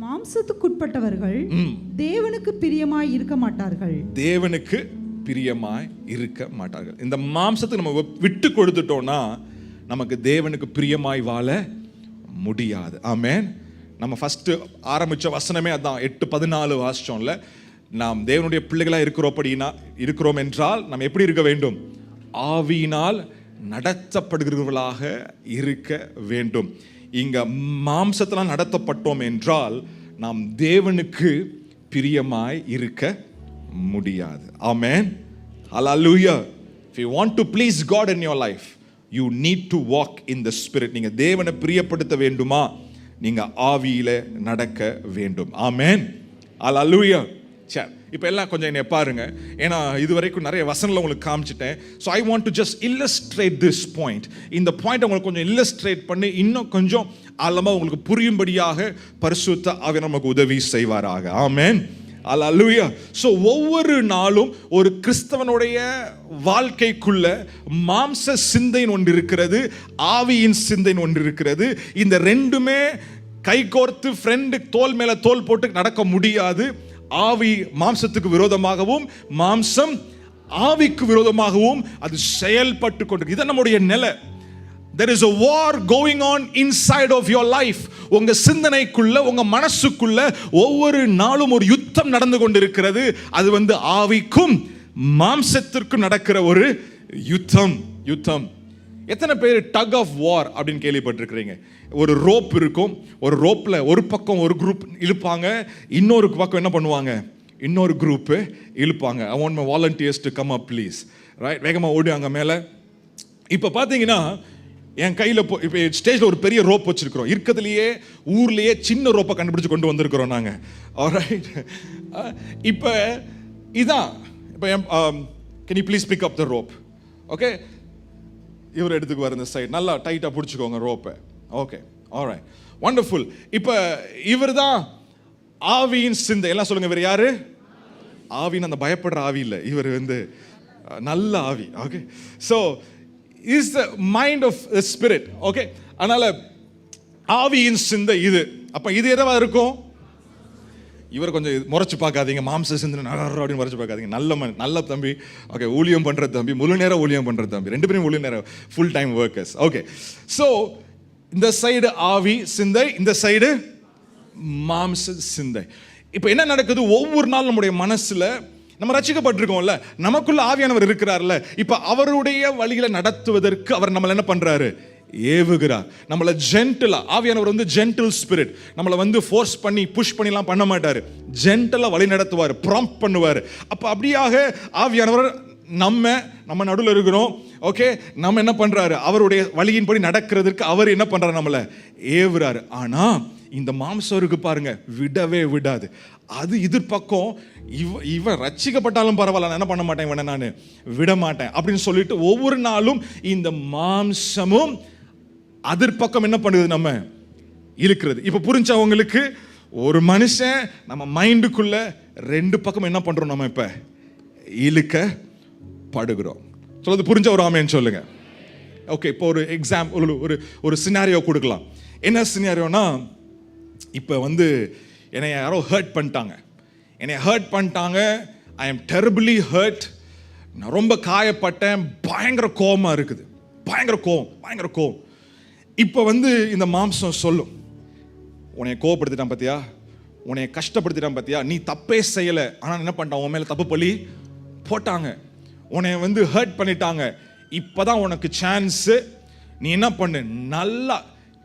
மாம்சத்துக்குட்பட்டவர்கள் தேவனுக்கு பிரியமாய் இருக்க மாட்டார்கள். இந்த மாம்சத்தை நம்ம விட்டு கொடுத்துட்டோம்னா நமக்கு தேவனுக்கு பிரியமாய் வாழ முடியாது. ஆமென். நம்ம ஃபர்ஸ்ட் ஆரம்பிச்ச வசனமே அதான். 8:14 வாசிச்சோம்ல, நாம் தேவனுடைய பிள்ளைகளா இருக்கிறோம் என்றால் நாம் எப்படி இருக்க வேண்டும்? ஆவியினால் நடத்தப்படுகிறவர்களாக இருக்க வேண்டும். இங்க மாம்சத்தினால் நடத்தப்பட்டோம் என்றால் நாம் தேவனுக்கு பிரியமாய் இருக்க முடியாது. ஆமென். ஹல்லேலூயா. If you want to please God in your life, you need to walk in the spirit. நீங்க தேவனை பிரியப்படுத்த வேண்டுமா, நீங்க ஆவியில நடக்க வேண்டும். ஆமென். ஹல்லேலூயா. சரி, இப்போ எல்லாம் கொஞ்சம் என்னை பாருங்க, ஏன்னா இதுவரைக்கும் நிறைய வசனங்களை உங்களுக்கு காமிச்சிட்டேன். So I want to just illustrate this point. இந்த பாயிண்ட் உங்களுக்கு கொஞ்சம் இல்லஸ்ட்ரேட் பண்ணி இன்னும் கொஞ்சம் ஆழமாக உங்களுக்கு புரியும்படியாக பரிசுத்த ஆவியானவர் நமக்கு உதவி செய்வாராக. ஆமென். ஹல்லேலூயா. ஸோ ஒவ்வொரு நாளும் ஒரு கிறிஸ்தவனுடைய வாழ்க்கைக்குள்ள மாம்ச சிந்தைன்னு ஒன்று இருக்கிறது, ஆவியின் சிந்தைன்னு ஒன்று இருக்கிறது. இந்த ரெண்டுமே கைகோர்த்து ஃப்ரெண்டு தோல் மேல தோல் போட்டு நடக்க முடியாது. ஆவி மாம்சத்துக்கு விரோதமாகவும் மாம்சம் ஆவிக்கு விரோதமாகவும் அது செயல்பட்டு கொண்டிருக்கு. இது நம்முடைய நிலை. There is a war going on inside of your life. உங்க சிந்தனைக்குள்ள, உங்க மனசுக்குள்ள ஒவ்வொரு நாளும் ஒரு யுத்தம் நடந்து கொண்டிருக்கிறது. அது ஆவிக்கும் மாம்சத்திற்கும் நடக்கிற ஒரு யுத்தம். எத்தனை பேர் டக் ஆஃப் வார் அப்படின்னு கேள்விப்பட்டிருக்கிறீங்க? ஒரு ரோப் இருக்கும், ஒரு ரோப்ல ஒரு பக்கம் ஒரு குரூப் இழுப்பாங்க, இன்னொரு பக்கம் என்ன பண்ணுவாங்க? இன்னொரு குரூப் இழுப்பாங்க. I want my volunteers to come up please. Right, வேகமாக ஓடுவாங்க மேலே. இப்போ பார்த்தீங்கன்னா என் கையில் இப்போ ஸ்டேஜில் ஒரு பெரிய ரோப் வச்சிருக்கிறோம். இருக்கிறதுலையே ஊர்லேயே சின்ன ரோப்பை கண்டுபிடிச்சு கொண்டு வந்திருக்கிறோம் நாங்கள். ஆல்ரைட், இப்போ இதான். இப்போ can you please pick up the rope? Okay, இவர் எடுத்துக்குவார் இந்த சைடு. நல்லா டைட்டாக பிடிச்சிக்கோங்க ரோப்பை. Okay, alright, wonderful. இப்போ இவர் தான் ஆவியின் சிந்தை. எல்லாம் சொல்லுங்க, இவர் யாரு? ஆவின்னு அந்த பயப்படுற ஆவி இல்லை, இவர் நல்ல ஆவி. Okay, so is the mind of the spirit. Okay, அதனால ஆவியின் சிந்தை இது. அப்போ இது எதவா இருக்கும்? இவர் கொஞ்சம் முறைச்சு பார்க்காதீங்க, மாம்ச சிந்தனை அப்படின்னு முறைச்சு பார்க்காதீங்க. நல்ல தம்பி. ஓகே, ஊழியம் பண்ணுற தம்பி, முழு நேரம் ஊழியம் பண்ணுற தம்பி, ரெண்டு பேரும் முழு நேரம் full time workers. Okay, so இந்த சைடு ஆவி சிந்தை, இந்த சைடு மாம்ச சிந்தை. இப்போ என்ன நடக்குது? ஒவ்வொரு நாள் நம்முடைய மனசுல நம்ம ரட்சிக்கப்பட்டிருக்கோம்ல, நமக்குள்ள ஆவியானவர் இருக்கிறார்ல, இப்போ அவருடைய வழிகளை நடத்துவதற்கு அவர் நம்மளை என்ன பண்றாரு? ஏவுகிறார். நம்மளை ஜென்டிலா, ஆவியானவர் ஜென்டில் ஸ்பிரிட், நம்மளை ஃபோர்ஸ் பண்ணி புஷ் பண்ணிலாம் பண்ண மாட்டாரு. ஜென்டிலா வழி நடத்துவார், ப்ராம்ப்ட் பண்ணுவார். அப்போ அப்படியாக ஆவியானவர் நம்ம நடுவில் இருக்கிறோம். ஓகே, நம்ம என்ன பண்றாரு? அவருடைய வழியின்படி நடக்கிறதுக்கு அவர் என்ன பண்றாரு? நம்மளை ஏவுறாரு. ஆனா இந்த மாம்சம் இருக்கு பாருங்க, விடவே விடாது. அது எதிர்பக்கம் இவன் ரட்சிக்கப்பட்டாலும் பரவாயில்ல, நான் என்ன பண்ண மாட்டேன், இவனை நான் விட மாட்டேன் அப்படின்னு சொல்லிட்டு ஒவ்வொரு நாளும் இந்த மாம்சமும் எதிர்பக்கம் என்ன பண்ணுது? நம்ம இழுக்கிறது. இப்ப புரிஞ்சவங்களுக்கு, ஒரு மனுஷன் நம்ம மைண்டுக்குள்ள ரெண்டு பக்கம் என்ன பண்றோம்? நம்ம இப்ப இழுக்கப்படுகிறோம். சொல்றது புரிஞ்ச ஒரு ஆமேன்னு சொல்லுங்க. ஓகே, இப்போ ஒரு எக்ஸாம்பிள், ஒரு சினாரியோ கொடுக்கலாம். என்ன சினாரியோனா, இப்போ என்னை யாரோ ஹர்ட் பண்ணிட்டாங்க. I am terribly hurt. நான் ரொம்ப காயப்பட்டேன். பயங்கர கோபமாக இருக்குது, பயங்கர கோபம். இப்போ இந்த மாம்சம் சொல்லும், உன்னை கோபப்படுத்திட்டான் பார்த்தியா, உன்னை கஷ்டப்படுத்திட்டான் பார்த்தியா, நீ தப்பே செய்யலை, ஆனால் என்ன பண்ணிட்டான், உன் மேலே தப்பு பழி போட்டாங்க, உன்னை ஹர்ட் பண்ணிட்டாங்க. இப்பதான் உனக்கு சான்ஸ். நீ என்ன பண்ணு, நல்லா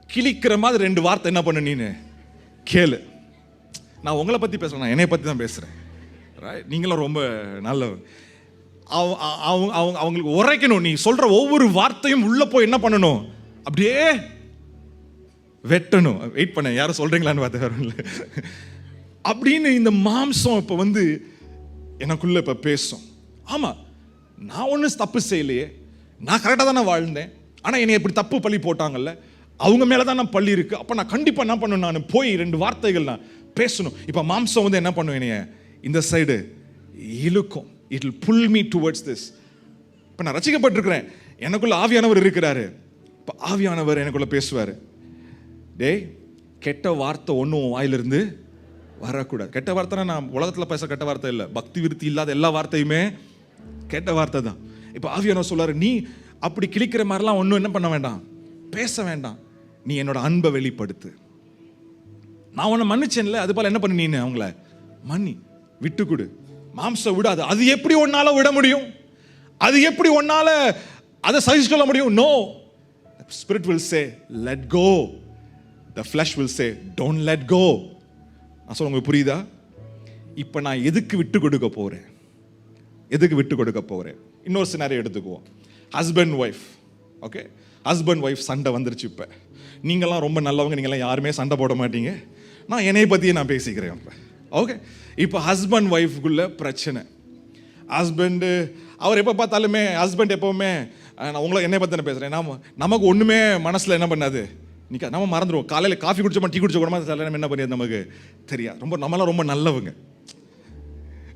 கிழிக்கிற மாதிரி 2 வார்த்தை என்ன பண்ணு, நீனு கேளு. நான் உங்களை பத்தி பேசுறேன், நான் என்னைய பத்தி தான் பேசுறேன். நீங்களும் ரொம்ப நல்லவங்க. அவங்களுக்கு உரைக்கணும். நீ சொல்ற ஒவ்வொரு வார்த்தையும் உள்ள போய் என்ன பண்ணணும், அப்படியே வெட்டணும். வெயிட் பண்ண, யாரும் சொல்றீங்களான்னு பார்த்து அப்படின்னு இந்த மாம்சம் இப்ப வந்து எனக்குள்ள இப்ப பேசும். ஆமா, நான் ஒன்றும் தப்பு செய்யலையே, நான் கரெக்டாக தானே வாழ்ந்தேன். ஆனால் என்னை இப்படி தப்பு பழி போட்டாங்கல்ல, அவங்க மேலே தான் நான் பள்ளி இருக்கு. அப்போ நான் கண்டிப்பாக என்ன பண்ணணும், நான் போய் 2 வார்த்தைகள் நான் பேசணும். இப்போ மாம்சம் வந்து என்ன பண்ணும், என்னைய இந்த சைடு இழுக்கும். It will pull me towards this. இப்போ நான் ரசிக்கப்பட்டிருக்கிறேன், எனக்குள்ள ஆவியானவர் இருக்கிறாரு. இப்போ ஆவியானவர் எனக்குள்ள பேசுவார். டேய், கெட்ட வார்த்தை ஒன்றும் வாயிலிருந்து வரக்கூடாது. கெட்ட வார்த்தைனா நான் உலகத்தில் பேச கெட்ட வார்த்தை இல்லை, பக்தி விருத்தி இல்லாத எல்லா வார்த்தையுமே கெட்ட வார்த்தை தான். இப்போ ஆவியானவர் சொல்றாரு, நீ அப்படி கிழிக்கிற மாதிரிலாம் ஒன்றும் என்ன பண்ண வேண்டாம், பேச வேண்டாம். நீ என்னோட அன்பை வெளிப்படுத்து. நான் உன்னை மன்னிச்சேன்ல, அது போல என்ன பண்ணு, நீ அவங்கள மன்னி, விட்டு கொடு. மாம்சம் விடாது. அது எப்படி ஒன்னால விட முடியும்? அது எப்படி ஒன்னால அதை சகிச்சு கொள்ள முடியும்? No. Spirit will say let go. The flesh will say don't let go. நான் சொல்ல உங்களுக்கு புரியுதா? இப்போ நான் எதுக்கு விட்டு கொடுக்க போறேன்? எதுக்கு விட்டு கொடுக்க போறேன்? இன்னொரு சினாரியோ எடுத்துக்குவோம். Husband wife. Okay, husband wife சண்டை வந்துருச்சு. இப்போ நீங்களாம் ரொம்ப நல்லவங்க, நீங்களாம் யாருமே சண்டை போட மாட்டீங்க. நான் என்னைய பற்றியே நான் பேசிக்கிறேன். இப்போ ஓகே, இப்போ ஹஸ்பண்ட் ஒய்ஃபுக்குள்ள பிரச்சனை. ஹஸ்பண்டு அவர் எப்போ பார்த்தாலுமே, ஹஸ்பண்ட் எப்போவுமே, நான் உங்களை என்னை பற்றி நான் பேசுகிறேன், நமக்கு ஒன்றுமே மனசில் என்ன பண்ணாது, நம்ம மறந்துடுவோம். காலையில் காஃபி குடிச்சோமா டீ குடிச்ச கூடமா சில என்ன பண்ணியாது நமக்கு தெரியாது. நம்மளாம் ரொம்ப நல்லவங்க.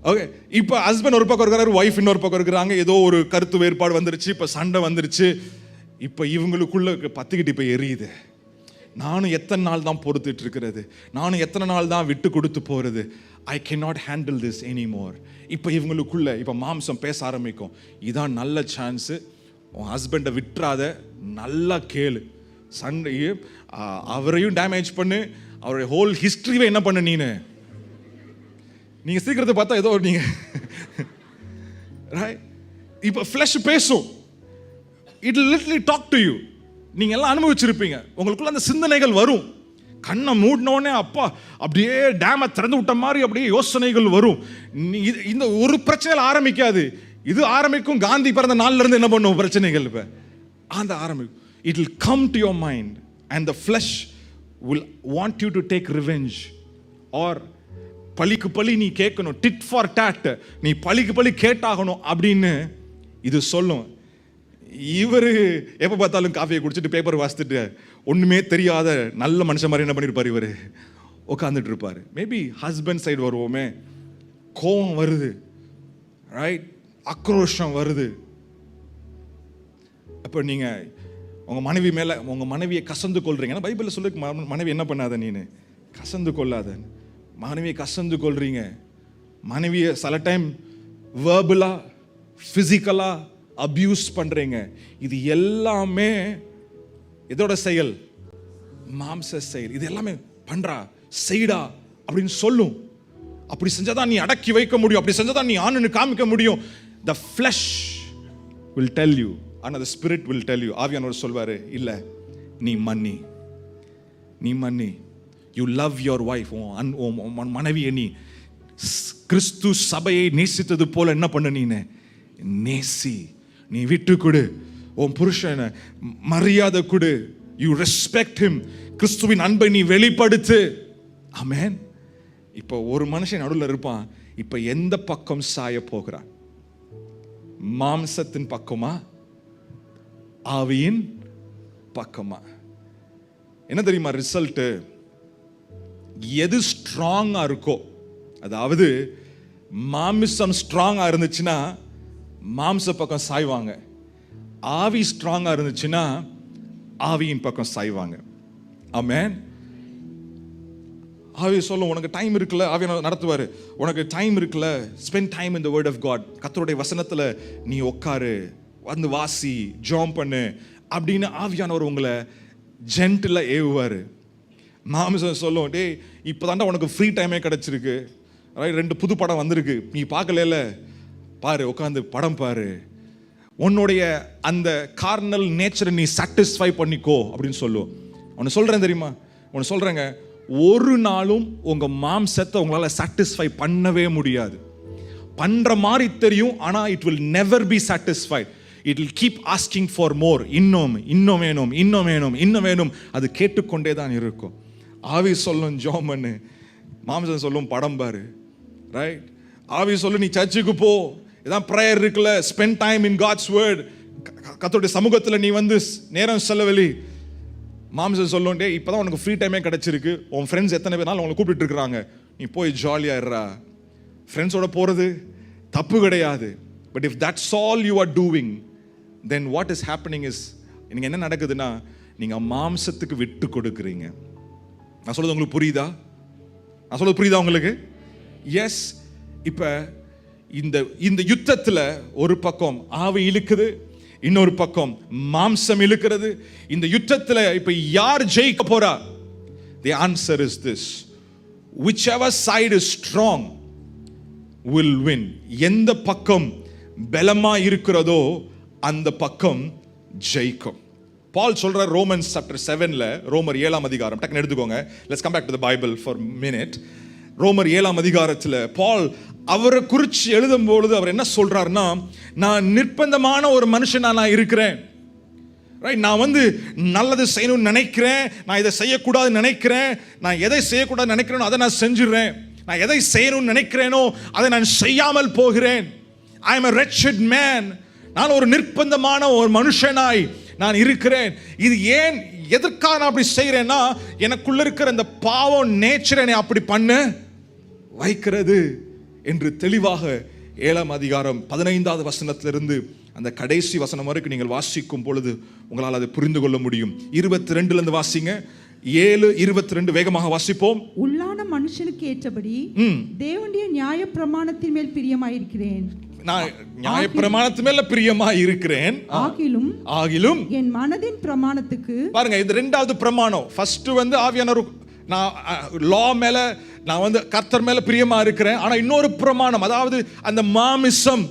ஓகே, இப்போ ஹஸ்பண்ட் ஒரு பக்கம் இருக்கிறாரு, ஒய்ஃப் இன்னொரு பக்கம் இருக்கிறாங்க. ஏதோ ஒரு கருத்து வேறுபாடு வந்துருச்சு, இப்போ சண்டை வந்துருச்சு. இப்போ இவங்களுக்குள்ள பத்துக்கிட்டு இப்போ எரியுது. நானும் எத்தனை நாள் தான் பொறுத்துட்டு இருக்கிறது, நானும் எத்தனை நாள் தான் விட்டு கொடுத்து போகிறது. I can not handle this anymore. இப்போ இவங்களுக்குள்ள இப்போ மாம்சம் பேச ஆரம்பிக்கும். இதான் நல்ல சான்ஸு, உன் ஹஸ்பண்டை விட்டுறாத, நல்லா கேளு. சண்டையே அவரையும் டேமேஜ் பண்ணு, அவருடைய ஹோல் ஹிஸ்டரியை என்ன பண்ணு நீங்க சீக்கிரத்தை பார்த்தா ஏதோ நீங்க இப்போ ஃப்ளஷ் பேசும். It literally talk to you. நீங்க எல்லாம் அனுபவிச்சிருப்பீங்க. உங்களுக்குள்ள அந்த சிந்தனைகள் வரும். கண்ணை மூடினோடனே அப்பா அப்படியே டேமை திறந்து விட்ட மாதிரி அப்படியே யோசனைகள் வரும். இந்த ஒரு பிரச்சனையில் ஆரம்பிக்காது, இது ஆரம்பிக்கும் காந்தி பிறந்த நாள்ல இருந்து என்ன பண்ணும் பிரச்சனைகள். இப்போ அந்த ஆரம்பிக்கும். It will come to your mind and the flesh will want you to take revenge or பழிக்கு பழி நீ கேட்கணும், டிட் ஃபார் டாட், நீ பழிக்கு பழி கேட்டாகணும் அப்படின்னு இது சொல்லும். இவர் எப்போ பார்த்தாலும் காஃபியை குடிச்சிட்டு பேப்பர் வாசித்துட்டு ஒன்றுமே தெரியாத நல்ல மனுஷன் மாதிரி என்ன பண்ணியிருப்பார், இவர் உட்காந்துட்டு இருப்பார். மேபி ஹஸ்பண்ட் சைடு வருவோமே, கோபம் வருது, ரைட், ஆக்ரோஷம் வருது. அப்போ நீங்கள் உங்கள் மனைவி மேலே, உங்கள் மனைவியை கசந்து கொள்றீங்கன்னா, பைபிளில் சொல்லி மனைவி என்ன பண்ணாத, நீனு கசந்து கொள்ளாத. மனைவியை கசந்து கொள்றீங்க. மனைவியை சில டைம் வேர்பலா ஃபிசிக்கலா அபியூஸ் பண்றீங்க. இது எல்லாமே இதோட செயல், மாம்ச செயல். இது எல்லாமே பண்றா செய்டா அப்படின்னு சொல்லும். அப்படி செஞ்சாதான் நீ அடக்கி வைக்க முடியும், அப்படி செஞ்சாதான் நீ ஆணுன்னு காமிக்க முடியும். The flesh will tell you, ஆனால் the spirit will tell you. ஆவியானவர் சொல்வாரு, இல்ல நீ மன்னி, நீ மன்னி. You love your wife. மனைவியை நீ கிறிஸ்து சபையை நேசித்தது போல என்ன பண்ண, நீ நேசி, நீ விட்டு கொடு. உன் புருஷனை மரியாதை கொடு. You respect him. கிறிஸ்துவின் அன்பை நீ வெளிப்படுத்து. ஆமென். இப்போ ஒரு மனுஷன் நடுவில் இருப்பான். இப்போ எந்த பக்கம் சாய போகிறான்? மாம்சத்தின் பக்கமா, ஆவியின் பக்கமா? என்ன தெரியுமா ரிசல்ட்? எது ஸ்ட்ராங்கா இருக்கோ, அதாவது மாமிசம் ஸ்ட்ராங்கா இருந்துச்சுன்னா மாம்ச பக்கம் சாய்வாங்க, ஆவி ஸ்ட்ராங்கா இருந்துச்சுன்னா ஆவியின் பக்கம் சாய்வாங்க. ஆமென். ஆவி சொல்லும், உனக்கு டைம் இருக்குல்ல, ஆவி நடத்துவாரு, உனக்கு டைம் இருக்குல்ல, spend time in the word of God. கர்த்தருடைய வசனத்துல நீ உட்காரு, வந்து வாசி, ஜாம் பண்ணு அப்படின்னு ஆவியானவர் உங்களை ஜென்டிலா ஏவுவாரு. மாமிசம் சொல்லும், டே இப்போதாண்டா உனக்கு ஃப்ரீ டைமே கிடச்சிருக்கு, 2 புது படம் வந்திருக்கு, நீ பார்க்கல, பாரு, உட்காந்து படம் பாரு. உன்னுடைய அந்த கார்னல் நேச்சரை நீ சாட்டிஸ்ஃபை பண்ணிக்கோ அப்படின்னு சொல்லுவோம். ஒன்று சொல்கிறேன் தெரியுமா, ஒன்று சொல்கிறேங்க, ஒரு நாளும் உங்கள் மாம்சத்தை உங்களால் சாட்டிஸ்ஃபை பண்ணவே முடியாது. பண்ணுற மாதிரி தெரியும், ஆனால் it will never be satisfied. It will keep asking for more. இன்னும் இன்னும் வேணும், இன்னும் வேணும், இன்னும் வேணும். அது கேட்டுக்கொண்டே தான் இருக்கும். ஆவி சொல்லும் ஜெபம் பண்ணு, மாம்சம் சொல்லும் படம் பாரு. ரைட்? ஆவி சொல்லு நீ சர்ச்சுக்கு போ, இதான் ப்ரேயர் இருக்குல்ல, spend time in God's word, கர்த்தருடைய சமூகத்தில் நீ வந்து நேரம் செலவழி. மாம்சம் சொல்லுண்டே இப்போதான் உனக்கு ஃப்ரீ டைமே கிடச்சிருக்கு, உன் ஃப்ரெண்ட்ஸ் எத்தனை பேர் நாள் உங்களை கூப்பிட்டு இருக்கிறாங்க, நீ போய் ஜாலியாக இருறா. ஃப்ரெண்ட்ஸோட போகிறது தப்பு கிடையாது. But if that's all you are doing, then what is happening is, நீங்கள் என்ன நடக்குதுன்னா நீங்கள் மாம்சத்துக்கு விட்டு கொடுக்குறீங்க. நான் சொல்றது உங்களுக்கு புரியுதா? நான் சொல்றது புரியுதா உங்களுக்கு? எஸ். இப்போ இந்த யுத்தத்தில் ஒரு பக்கம் ஆவி இழுக்குது, இன்னொரு பக்கம் மாம்சம் இழுக்கிறது. இந்த யுத்தத்தில் இப்போ யார் ஜெயிக்க போறா? The answer is this: whichever side is strong will win. எந்த பக்கம் பலமா இருக்கிறதோ அந்த பக்கம் ஜெயிக்கும். பால் சொல்ற ரோமன்ஸ் சாப்டர் 7ல, ரோமர் 7ஆம் அதிகாரம், டக்குன்னு எடுத்துக்கோங்க. Let's come back to the Bible for minute. ரோமர் 7ஆம் அதிகாரத்தில் பால் அவரை குறித்து எழுதும் பொழுது அவர் என்ன சொல்றாருன்னா, நான் நிர்பந்தமான ஒரு மனுஷனா நான் இருக்கிறேன். ரைட்? நான் வந்து நல்லது செய்யணும்னு நினைக்கிறேன், நான் இதை செய்யக்கூடாதுன்னு நினைக்கிறேன், நான் எதை செய்யக்கூடாதுன்னு நினைக்கிறேனோ அதை நான் செஞ்சிடறேன், நான் எதை செய்யணும்னு நினைக்கிறேனோ அதை நான் செய்யாமல் போகிறேன். I am a wretched man. நான் ஒரு நிர்பந்தமான ஒரு மனுஷனாய் நான் இருக்கிறேன். இது ஏன், எதற்காக நான் அப்படி செய்கிறேன்னா, எனக்குள்ள இருக்கிற இந்த பாவம் நேச்சர் என்னை அப்படி பண்ண வைக்கிறது என்று தெளிவாக 7ஆம் அதிகாரம் 15வது வசனத்திலிருந்து அந்த கடைசி வசனம் வரைக்கும் நீங்கள் வாசிக்கும் பொழுது உங்களால் அதை புரிந்து கொள்ள முடியும். 22லேருந்து வாசிங்க. 7:22 வேகமாக வாசிப்போம். உள்ளான மனுஷனுக்கு ஏற்றபடி தேவனுடைய நியாய பிரமாணத்தின் மேல் பிரியமாயிருக்கிறேன். நான் நியாய பிரமாணத்து மேல பிரியமா இருக்கிறேன். ஆகிலும் என் மனதின் பிரமாணத்துக்கு, பாருங்க, இது ரெண்டாவது பிரமாணம். ஃபர்ஸ்ட் வந்து ஆவியானவர், நான் லா மேல, நான் வந்து கர்த்தர் மேல பிரியமா இருக்கிறேன். ஆனா இன்னொரு பிரமாணம், அதாவது அந்த மாமிசம்,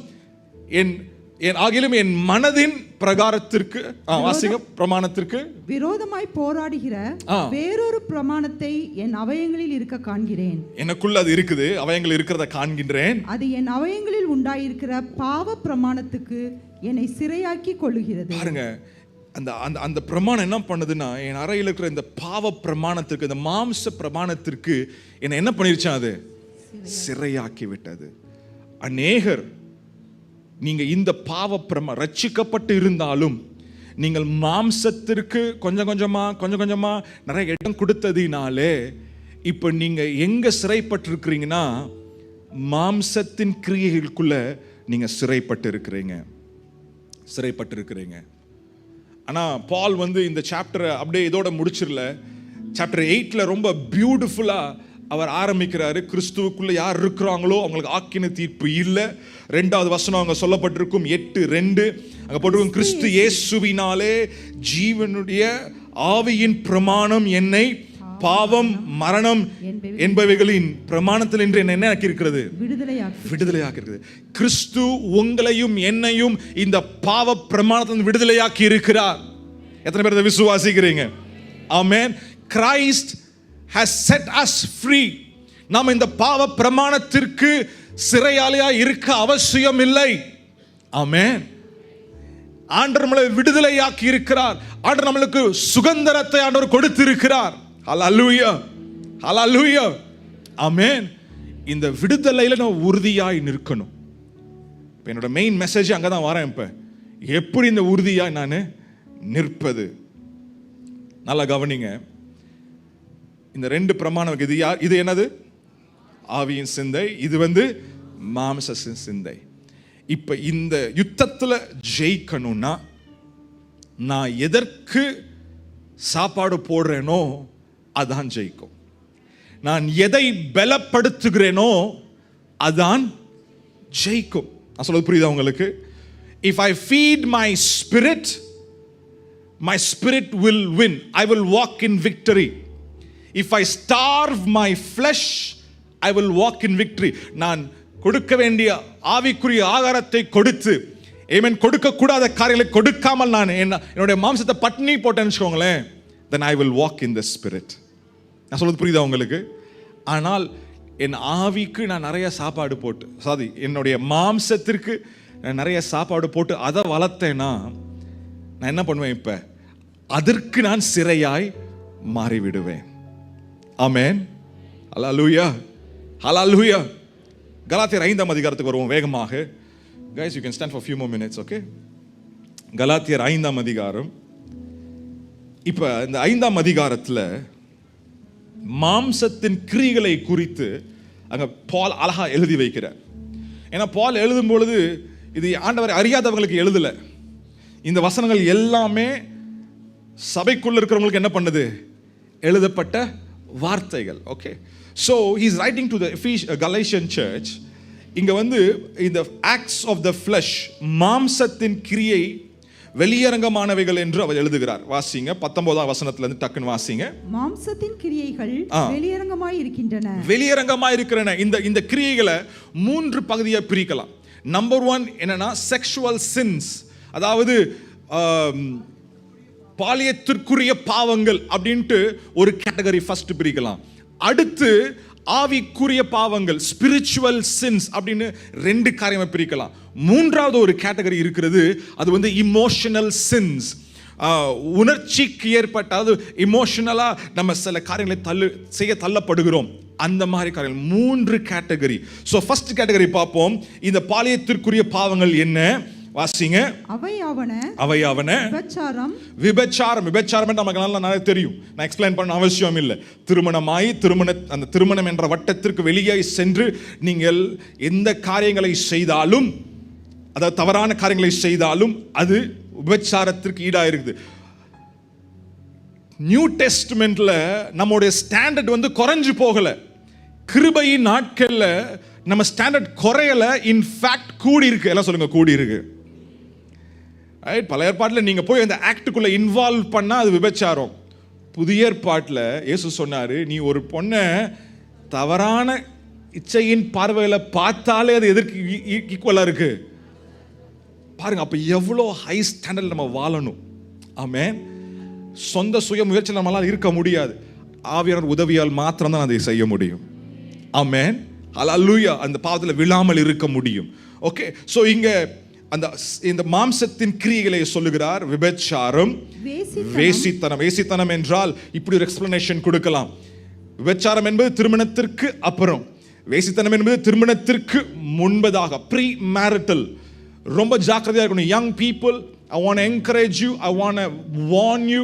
ஆகிலும் என் மனதின் பிரகாரத்திற்கு, வாசிங்க, பிரமாணத்திற்கு விரோதமாய் போராடுகிற வேறொரு பிரமாணத்தை என் அவயங்களில் இருக்க காண்கிறேன். எனக்குள்ள அது இருக்குது, அவயங்கள் இருக்கிறத காண்கின்றேன். அது என் அவயங்களில் உண்டாயிருக்கிற பாவ பிரமாணத்துக்கு என்னை சிறையாக்கி கொள்ளுகிறது. பாருங்க, அந்த அந்த பிரமாணம் என்ன பண்ணுதுன்னா, என் அறையில் இருக்கிற இந்த பாவ பிரமாணத்திற்கு, இந்த மாம்ச பிரமாணத்திற்கு என்னை என்ன பண்ணிருச்சா? அது சிறையாக்கி விட்டது. அநேகர் நீங்க இந்த பாவ ரட்சிக்கப்பட்டு இருந்தாலும் நீங்கள் மாம்சத்திற்கு கொஞ்சம் கொஞ்சமா நிறைய இடம் கொடுத்ததினாலே இப்ப நீங்க எங்க சிறைப்பட்டு இருக்கிறீங்கன்னா, மாம்சத்தின் கிரியைகளுக்குள்ள நீங்க சிறைப்பட்டு இருக்கிறீங்க. ஆனா பால் வந்து இந்த சாப்டரை அப்படியே இதோட முடிச்சிடல. சாப்டர் 8ல ரொம்ப பியூட்டிஃபுல்லா அவர் ஆரம்பிக்கிறாரு. கிறிஸ்துவுக்குள்ள யார் இருக்கிறாங்களோ அவங்களுக்கு ஆக்கின தீர்ப்பு இல்லை. 2வது வசனம் அங்க சொல்லப்பட்டிருக்கும், 8:2 அங்க போட்டிருக்கும், கிறிஸ்து இயேசுவினாலே ஜீவனுடைய ஆவியின் பிரமாணம் என்னை பாவம் மரணம் என்பவைகளின் பிரமாணத்தில் என்று என்ன ஆக்கியிருக்கிறது? விடுதலையாக்கி இருக்கிறது. கிறிஸ்து உங்களையும் என்னையும் இந்த பாவ பிரமாணத்தில் விடுதலையாக்கி இருக்கிறார். எத்தனை பேர் விசுவாசிக்கிறீங்க? Amen. Christ has set us free. நாம் இந்த பாவ பிரமாணத்திற்கு சிறையாளியா இருக்க அவசியம் இல்லை. ஆமென். ஆண்டவர் நம்மளை விடுதலையாக்கி இருக்கிறார். ஆண்டவர் நம்மளுக்கு சுதந்திரத்தை ஆண்டவர் கொடுத்திருக்கிறார். ஹல்லேலூயா, ஹல்லேலூயா, ஆமென். இந்த விடுதலையில நான் உறுதியாய் நிற்கணும். என்னோட மெயின் மெசேஜ் அங்கதான் வரேன். இப்ப எப்படி இந்த உறுதியாய் நான் நிற்பது? நல்லா கவனிங்க. இந்த 2 பிரமாணம், இது என்னது? ஆவியின் சிந்தை, இது வந்து மாம்ச சிந்தை. இப்ப இந்த யுத்தத்துல ஜெயிக்கணும்னா நான் எதற்கு சாப்பாடு போடுறேனோ அதான் ஜெயிக்கும். நான் எதை பலப்படுத்துகிறேனோ அதான் ஜெயிக்கும். நான் சொல்றது புரியுதா உங்களுக்கு? If I feed my spirit will win. I will walk in victory. If I starve my flesh, I will walk in victory. நான் கொடுக்க வேண்டிய ஆவிக்குரிய ஆகாரத்தை கொடுத்து ஆமென். கொடுக்க கூடாத காரியங்களை கொடுக்காமல் நான் என்னுடைய மாம்சத்தை பட்டினி போட்டேன்னு வச்சுக்கோங்களேன், then I will walk in the spirit. நான் சொல்றது புரியுதா உங்களுக்கு? ஆனால் என் ஆவிக்கு நான் நிறைய சாப்பாடு போட்டு என்னுடைய மாம்சத்திற்கு நான் நிறைய சாப்பாடு போட்டு அதை வளர்த்தேன்னா நான் என்ன பண்ணுவேன்? இப்ப அதற்கு நான் சிறையாய் மாறிவிடுவேன். ஆமென். ஹல்லேலூயா, ஹல்லேலூயா. கலாத்தியர் 5ஆம் அதிகாரத்துக்கு வருவோம் வேகமாக. Guys, you can stand for a few more minutes, okay? கலாத்தியர் 5ஆம் அதிகாரம். இப்ப இந்த 5ஆம் அதிகாரத்துல மாம்சத்தின் கிரியைகளை குறித்து அங்க பால் அழகா எழுதி வைக்கிறார். ஏன்னா பால் எழுதும் பொழுது இது ஆண்டவரை அறியாதவங்களுக்கு எழுதல. இந்த வசனங்கள் எல்லாமே சபைக்குள்ள இருக்கிறவங்களுக்கு என்ன பண்ணுது? எழுதப்பட்ட வார்த்தைகள். Okay, so he is writing to the Galatian church. இங்க இந்த acts of the flesh, மாம்சத்தின் கிரியை வெளியரங்கமானவைகள் என்று அவர் எழுதுகிறார். வாசிங்க 19ஆம் வசனத்துல இருந்து டக்குன்னு வாசிங்க. மாம்சத்தின் கிரியைகள் வெளியரங்கமாய் இருக்கின்றன. வெளியரங்கமாய் இருக்கிறன. இந்த கிரியைகளை 3 பகுதியா பிரிக்கலாம். நம்பர் 1 என்னன்னா செக்ஷுவல் சின்ஸ், அதாவது பாலியத்திற்குரிய பாவங்கள் அப்படின்ட்டு ஒரு கேட்டகரி ஃபர்ஸ்ட் பிரிக்கலாம். அடுத்து ஆவிக்குரிய பாவங்கள், ஸ்பிரிச்சுவல் சின்ஸ் அப்படின்னு 2 காரியமா பிரிக்கலாம். மூன்றாவது ஒரு கேட்டகரி இருக்கிறது, அது இமோஷனல் சின்ஸ். உணர்ச்சிக்கு ஏற்பட்ட, அதாவது இமோஷனலா நம்ம சில காரியங்களை செய்ய தள்ளப்படுகிறோம், அந்த மாதிரி காரியங்கள். 3 கேட்டகரி. ஸோ ஃபர்ஸ்ட் கேட்டகரி பார்ப்போம். இந்த பாலியத்திற்குரிய பாவங்கள் என்ன? வாசிங்க. அவையாவன விபச்சாரம் நமக்கு நல்லா நிறைய தெரியும், நான் எக்ஸ்பிளைன் பண்ண அவசியம் இல்லை. அந்த திருமணம் என்ற வட்டத்திற்கு வெளியே சென்று நீங்கள் எந்த காரியங்களை செய்தாலும், அதாவது தவறான காரியங்களை செய்தாலும் அது விபச்சாரத்திற்கு ஈடா இருக்குது. நியூ டெஸ்ட்மெண்ட்ல நம்முடைய ஸ்டாண்டர்ட் குறைஞ்சு போகல. கிருபையின் நாட்கள்ல நம்ம ஸ்டாண்டர்ட் குறையல, இன்ஃபேக்ட் கூடி இருக்கு. எல்லாம் சொல்லுங்க, கூடி இருக்கு. பல ஏற்பாட்டில் நீங்க போய் அந்த ஆக்டுக்குள்ள இன்வால்வ் பண்ணா அது விபச்சாரம். புதிய ஏற்பாட்டில் இயேசு சொன்னாரு, நீ ஒரு பொண்ணை தவறான இச்சையின் பார்வையில பார்த்தாலே அது எதற்கு ஈக்குவலா இருக்கு பாருங்க. அப்ப எவ்வளோ ஹை ஸ்டாண்டர்ட் நம்ம வாழணும். ஆமென். சொந்த சுய முயற்சி நம்மளால இருக்க முடியாது, ஆவியானவர் உதவியால் மாத்திரம் தான் அதை செய்ய முடியும். ஆமென். ஹல்லேலூயா. அந்த பாவத்தில் விழாமல் இருக்க முடியும். ஓகே, சோ இங்க இந்த மாம்சத்தின் கிரியைகளை சொல்லுகிறார். விபச்சாரம், வேசித்தனம். வேசித்தனம் என்றால் இப்படி ஒரு எக்ஸ்பிளனேஷன் கொடுக்கலாம். விபச்சாரம் என்பது திருமணத்திற்கு அப்புறம், வேசித்தனம் என்பது திருமணத்திற்கு முன்பதாக, ப்ரீ மேரிட்டல். ரொம்ப ஜாக்கிரதையா இருக்கணும். Young people, I want to encourage you, I want to warn you,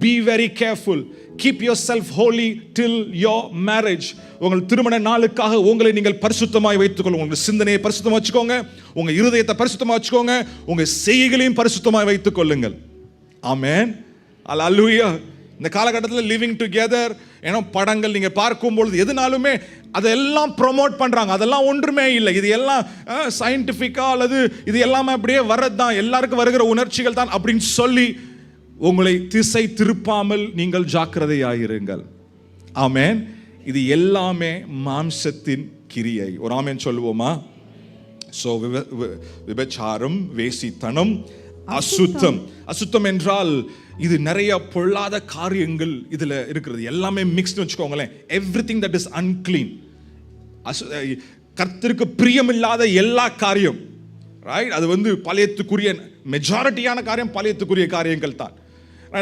be very careful. Keep yourself holy till your marriage. உங்கள் திருமண நாளுக்காக உங்களை நீங்கள் பரிசுத்தமாய் வைத்துக் கொள்ளுங்க. உங்கள் சிந்தனையை பரிசுத்தமா வச்சுக்கோங்க, உங்க இருதயத்தை பரிசுத்தமா வச்சுக்கோங்க, உங்க செய்கைகளையும் பரிசுத்தமாய் வைத்துக் கொள்ளுங்கள். ஆமென். அல்லேலூயா. இந்த காலகட்டத்தில் லிவிங் டுகெதர், ஏன்னா படங்கள் நீங்க பார்க்கும் பொழுது எதுனாலுமே அதெல்லாம் ப்ரொமோட் பண்றாங்க. அதெல்லாம் ஒன்றுமே இல்லை. இது எல்லாம் சயின்டிஃபிக்கா அல்லது இது எல்லாமே அப்படியே வர்றதுதான், எல்லாருக்கும் வருகிற உணர்ச்சிகள் தான் அப்படின்னு சொல்லி உங்களை திசை திருப்பாமல் நீங்கள் ஜாக்கிரதையாயிருங்கள். ஆமென். இது எல்லாமே மாம்சத்தின் கிரியை. ஒரு ஆமென் சொல்லுவோமா? சோ விபச்சாரம், வேசித்தனம், அசுத்தம். அசுத்தம் என்றால் இது நிறைய பொல்லாத காரியங்கள் இதுல இருக்கிறது, எல்லாமே மிக்ஸ்டு வச்சுக்கோங்களேன். எவ்ரிதிங் தட் இஸ் அன்கிளீன், கர்த்தருக்கு பிரியமில்லாத எல்லா காரியம், ரைட்? அது பாலியத்துக்குரிய மெஜாரிட்டியான காரியம் பாலியத்துக்குரிய காரியங்கள் தான்.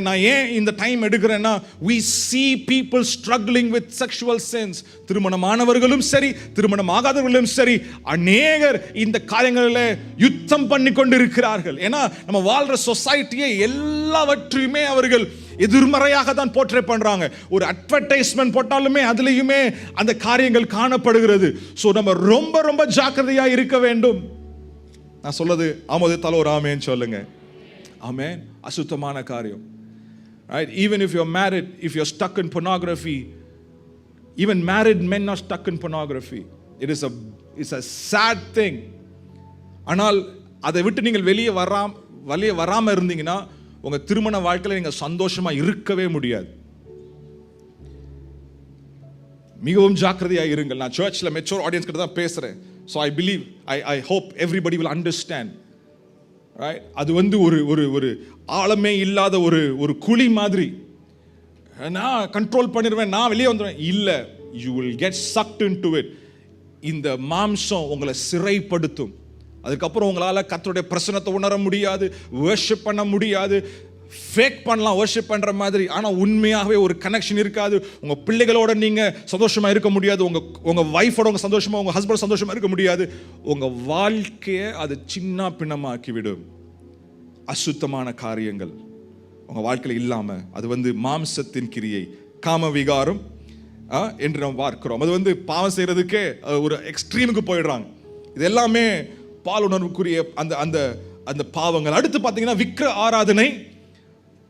நான் ஏன் இந்த டைம் எடுக்கிறேன்னா, we see people struggling with sexual sins. திருமணமானவர்களும் சரி, திருமணம் ஆகாதவர்களும் சரி, அநேகர் இந்த காரியங்களில் யுத்தம் பண்ணி கொண்டு இருக்கிறார்கள். ஏன்னா நம்ம வாழ்ற சொசைட்டியை எல்லாவற்றையுமே அவர்கள் எதிர்மறையாக தான் போர்ட்ரே பண்றாங்க. ஒரு அட்வர்டைஸ்மெண்ட் போட்டாலுமே அதுலயுமே அந்த காரியங்கள் காணப்படுகிறது. ஸோ நம்ம ரொம்ப ரொம்ப ஜாக்கிரதையா இருக்க வேண்டும். நான் சொல்லது ஆமோது தல ஒரு ஆமேன்னு சொல்லுங்க. ஆமென். அசுத்தமான காரியம். Right? Even if you're married, if you're stuck in pornography, even married men are stuck in pornography. It's a sad thing. ஆனால் அதை விட்டு நீங்கள் வெளியே வராம இருந்தீங்கன்னா உங்க திருமண வாழ்க்கையில நீங்க சந்தோஷமா இருக்கவே முடியாது. மிகவும் ஜாக்கிரதையா இருங்கள். நான் சர்ச்ல மெச்சூர் ஆடியன்ஸ் கிட்ட தான் பேசுறேன். So I believe, I hope everybody will understand. Right? அது வந்து ஒரு ஒரு ஒரு ஆழமே இல்லாத ஒரு ஒரு குழி மாதிரி. நான் கண்ட்ரோல் பண்ணிடுவேன், நான் வெளியே வந்துடுவேன். இல்லை, you will get sucked into it. இந்த மாம்சம் உங்களை சிறைப்படுத்தும். அதுக்கப்புறம் உங்களால் கர்த்தருடைய பிரசன்னத்தை உணர முடியாது, வர்ஷிப் பண்ண முடியாது. ஃபேக் பண்ணலாம் வர்ஷிப் பண்ணுற மாதிரி, ஆனால் உண்மையாகவே ஒரு கனெக்ஷன் இருக்காது. உங்கள் பிள்ளைகளோட நீங்கள் சந்தோஷமாக இருக்க முடியாது, உங்கள் ஒய்ஃபோட உங்கள் சந்தோஷமாக, உங்கள் ஹஸ்பண்ட் சந்தோஷமாக இருக்க முடியாது. உங்கள் வாழ்க்கையை அது சின்ன பின்னமாக்கிவிடும். அசுத்தமான காரியங்கள் உங்கள் வாழ்க்கையில் இல்லாமல், அது வந்து மாம்சத்தின் கிரியை, காம விகாரம் என்று நாம் பார்க்கிறோம். அது வந்து பாவம் செய்கிறதுக்கே ஒரு எக்ஸ்ட்ரீமுக்கு போயிடுறாங்க. இது எல்லாமே பால் உணர்வுக்குரிய அந்த அந்த அந்த பாவங்கள். அடுத்து பார்த்தீங்கன்னா விக்கிர ஆராதனை,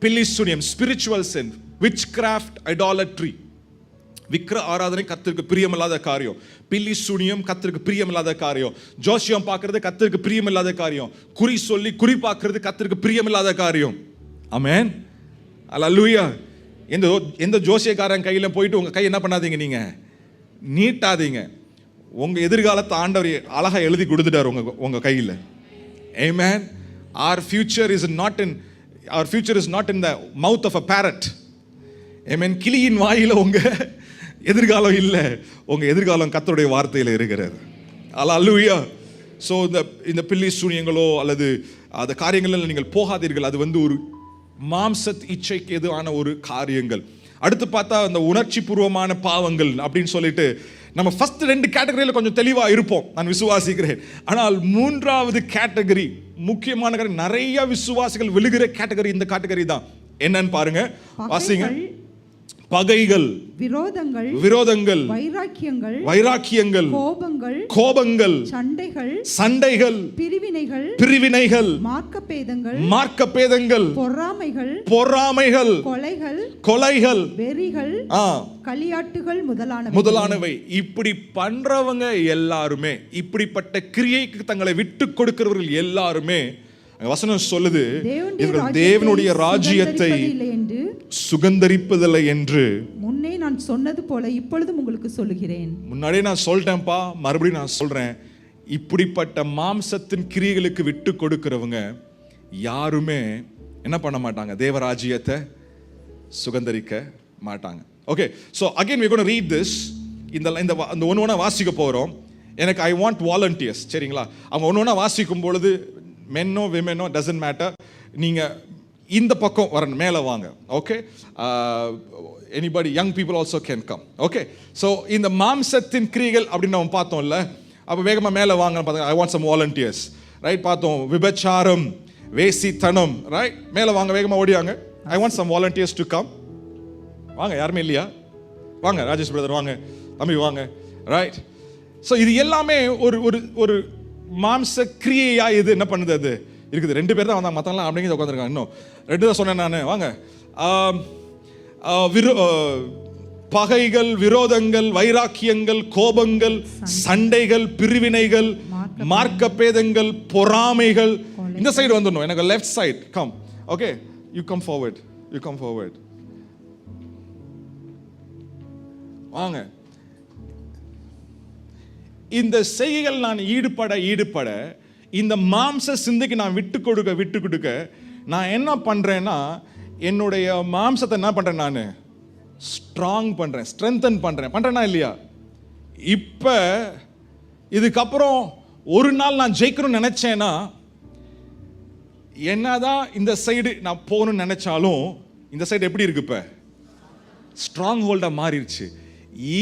பில்லிசூனியம், spiritual sin, witchcraft, idolatry. விக்கிர ஆராதனை கர்த்தருக்கு பிரியமில்லாத காரியம். பில்லிசூனியம் கர்த்தருக்கு பிரியமில்லாத காரியம். ஜோசியம் பார்க்கறது கர்த்தருக்கு பிரியமில்லாத காரியம். குறி சொல்லி குறி பார்க்கறது கர்த்தருக்கு பிரியமில்லாத காரியம். ஆமென், அல்லேலூயா. எந்த ஜோசியக்காரன் கையில் போயிட்டு உங்கள் கை என்ன பண்ணாதீங்க, நீங்கள் நீட்டாதீங்க. உங்கள் எதிர்காலத்தை ஆண்டவர் அழகாக எழுதி கொடுத்துட்டார் உங்கள் கையில். ஆமென். Our future is not in the mouth of a parrot. ஆமென். கிளியின் வாயில உங்கள் எதிர்காலம் இல்லை, உங்கள் எதிர்காலம் கர்த்தருடைய வார்த்தையில் இருக்கிறது. அல்லேலூயா. ஸோ இந்த பில்லி சூனியங்களோ அல்லது அந்த காரியங்களில் நீங்கள் போகாதீர்கள். அது வந்து ஒரு மாம்சத் இச்சைக்கு எதுவான ஒரு காரியங்கள். அடுத்து பார்த்தா அந்த உணர்ச்சி பூர்வமான பாவங்கள் அப்படின்னு சொல்லிட்டு நம்ம ஃபர்ஸ்ட் 2 கேட்டகரியில் கொஞ்சம் தெளிவாக இருப்போம், நான் விசுவாசிக்கிறேன். ஆனால் 3வது கேட்டகரி முக்கியமான, நிறைய விசுவாசிகள் விழுகிற கேட்டகரி இந்த கேட்டகரி தான். என்னன்னு பாருங்க, வாசிங்க. பகைகள், விரோதங்கள், வைராக்கியங்கள், கோபங்கள், சண்டைகள், பிரிவினைகள், மார்க்கப்பேதங்கள், பொறாமைகள், கொலைகள், வெறிகள், களியாட்டுகள் முதலானவை. இப்படி பண்றவங்க எல்லாருமே, இப்படிப்பட்ட கிரியைக்கு தங்களை விட்டு கொடுக்கிறவர்கள் எல்லாருமே, வசனம் சொல்லுது, இவர்கள் தேவனுடைய ராஜ்யத்தை சுகந்தரிப்பதில்லை என்று முன்னே நான் சொன்னது போல இப்பொழுதும் உங்களுக்கு சொல்லுகிறேன். முன்னாடியே நான் சொல்லிட்டேன்ப்பா, மறுபடியும் நான் சொல்றேன். இப்படிப்பட்ட மாம்சத்தின் கிரியைகளுக்கு விட்டு கொடுக்கிறவங்க யாருமே என்ன பண்ண மாட்டாங்க, தேவராஜ்யத்தை சுகந்தரிக்க மாட்டாங்க. Okay, so again we're going to read this. இந்த ஒன்று வாசிக்க போகிறோம். எனக்கு ஐ வாண்ட் வாலண்டியர்ஸ், சரிங்களா? அவங்க ஒன்று வாசிக்கும் பொழுது மென்னோ விமெனோ டசன்ட் மேட்டர், நீங்கள் இந்த பக்கம் வரணும், மேலே வாங்க. Okay, anybody young people also can come. Okay, so இந்த மாம்சத்தின் கிரியைகள் அப்படின்னு நம்ம பார்த்தோம்ல, அப்போ வேகமாக மேலே வாங்கன்னு பார்த்தோம். I want some volunteers, right? பார்த்தோம் விபச்சாரம், வேசித்தனம், ரைட்? மேலே வாங்க, வேகமாக ஓடியாங்க. I want some volunteers to come. வாங்க, யாருமே இல்லையா? வாங்க ராஜேஷ் பிரதர், வாங்க தம்பி, வாங்க. ரைட்? ஸோ இது எல்லாமே ஒரு ஒரு ஒரு மாம்ச கிரியையா இது என்ன பண்ணுது? அது இருக்குது. 2 பேர் தான் வந்தாங்க, மற்றவங்களாம் அப்படிங்கிறது உட்காந்துருக்காங்க. இன்னும் 2 தான் சொன்னேன் நான். வாங்க. பகைகள், விரோதங்கள், வைராக்கியங்கள், கோபங்கள், சண்டைகள், பிரிவினைகள், மார்க்கப்பேதங்கள், பொறாமைகள். இந்த சைடு வந்துடணும், எனக்கு left side. Come. Okay, you come forward. வாங்க. இந்த செய்கைகள் நான் ஈடுபட இந்த மாம்ச சிந்தைக்கு நான் விட்டு கொடுக்க நான் என்ன பண்றேன்னா, என்னுடைய மாம்சத்தை என்ன பண்றேன், நான் ஸ்ட்ராங் பண்றேன், ஸ்ட்ரென்தன் பண்றேனா இல்லையா? இப்ப இதுக்கப்புறம் ஒரு நாள் நான் ஜெயிக்கணும்னு நினைச்சேன்னா, என்னதான் இந்த சைடு நான் போகணும்னு நினைச்சாலும் இந்த சைடு எப்படி இருக்கு, இப்ப ஸ்ட்ராங் ஹோல்டா மாறிடுச்சு.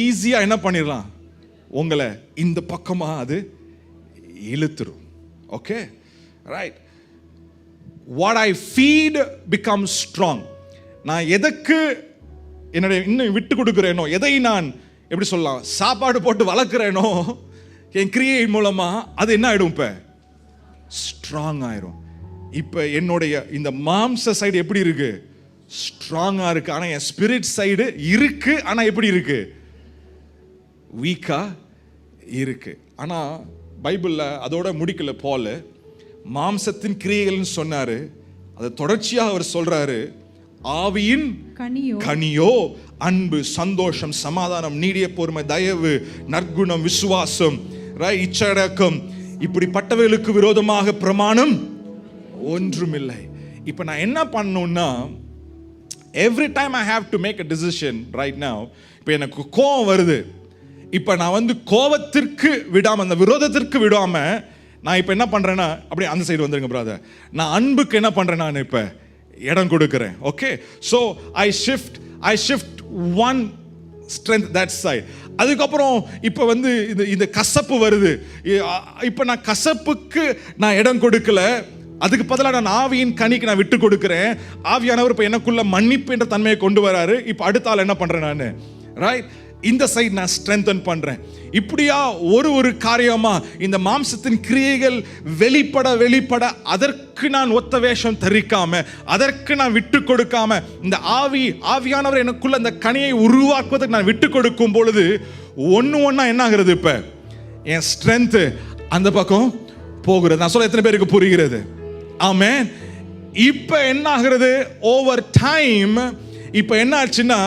ஈஸியா என்ன பண்ணிடலாம், உங்களை இந்த பக்கமா அது இழுத்துரும். Okay, right? What I feed becomes strong. நான் எதற்கு என்னுடைய இன்னும் விட்டு கொடுக்கிறேனோ, எதை நான் எப்படி சொல்லலாம், சாப்பாடு போட்டு வளர்க்கிறேனோ என் கிரியை மூலமா, அது என்ன ஆயிடும், இப்ப ஸ்ட்ராங் ஆயிரும். இப்ப என்னுடைய இந்த மாம்ச சைடு எப்படி இருக்கு, ஸ்ட்ராங்கா இருக்கு. ஆனா என் ஸ்பிரிட் சைடு இருக்கு, ஆனா எப்படி இருக்கு, வீக்கா இருக்கு. ஆனா பைபிள்ல அதோட முடிக்கல. பால் மாம்சத்தின் கிரியைகள்னு சொன்னாரு, அதை தொடர்ச்சியாக அவர் சொல்றாரு, ஆவியின் கனியோ அன்பு, சந்தோஷம், சமாதானம், நீடிய பொறுமை, தயவு, நற்குணம், விசுவாசம், இச்சடக்கம், இப்படிப்பட்டவைகளுக்கு விரோதமாக பிரமாணம் ஒன்றுமில்லை. இப்போ நான் என்ன பண்ணணும்னா, every time I have to make a decision right now. இப்போ எனக்கு கோபம் வருது, இப்போ நான் வந்து கோபத்திற்கு விடாம, அந்த விரோதத்திற்கு விடாம நான் இப்போ என்ன பண்றேன்னா, அப்படியே அந்த சைடு வந்துருங்க பிரதர், நான் அன்புக்கு என்ன பண்றேன், நான் இப்போ இடம் கொடுக்கிறேன். Okay, so I shift one strength that side. அதுக்கப்புறம் இப்போ வந்து இந்த கசப்பு வருது, இப்போ நான் கசப்புக்கு நான் இடம் கொடுக்கல, அதுக்கு பதிலாக நான் ஆவியின் கனிக்கு நான் விட்டு கொடுக்கிறேன். ஆவியானவர் இப்போ எனக்குள்ள மன்னிப்பு என்ற தன்மையை கொண்டு வராரு. இப்போ அடுத்த ஆள் என்ன பண்றேன் நான், ரைட், இந்த சைடு நான் ஸ்ட்ரென்தன் பண்றேன். இப்படியா ஒரு காரியமா இந்த மாம்சத்தின் கிரியைகள் வெளிப்பட அதற்கு நான் ஒத்த வேஷம் தரிக்காம, அதற்கு நான் விட்டு கொடுக்காம, இந்த ஆவியானவர் எனக்குள்ள அந்த கனியை உருவாக்குவதற்கு நான் விட்டு கொடுக்கும் பொழுது ஒன்னா என்ன ஆகுறது, இப்ப என் ஸ்ட்ரென்த் அந்த பக்கம் போகிறது. நான் சொல்ல எத்தனை பேருக்கு புரிகிறது? ஆமென். இப்ப என்ன ஆகிறது, ஓவர் டைம் இப்ப என்ன ஆச்சுன்னா,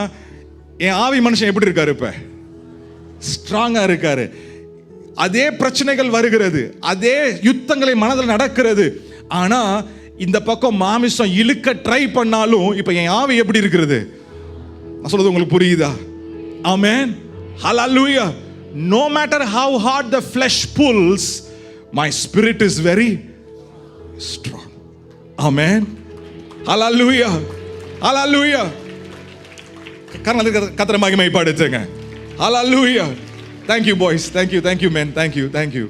என் ஆவி மனுஷன் எப்படி இருக்காரு, இப்ப ஸ்ட்ராங்கா இருக்காரு. அதே பிரச்சனைகள் வருகிறது, அதே யுத்தங்களை மனதில் நடக்கிறது. ஆனா இந்த பக்கம் மாமிசம் இழுக்க ட்ரை பண்ணாலும் இப்ப என் ஆவி எப்படி இருக்கிறது? நான் சொல்றது உங்களுக்கு புரியுதா? ஆமென். ஹalleluya. No matter how hard the flesh pulls, my spirit is very strong. Amen. Hallelujah. Hallelujah. கர்த்தரை மகிமைப்படுத்துங்க. Hallelujah. Thank you boys. Thank you men. Thank you.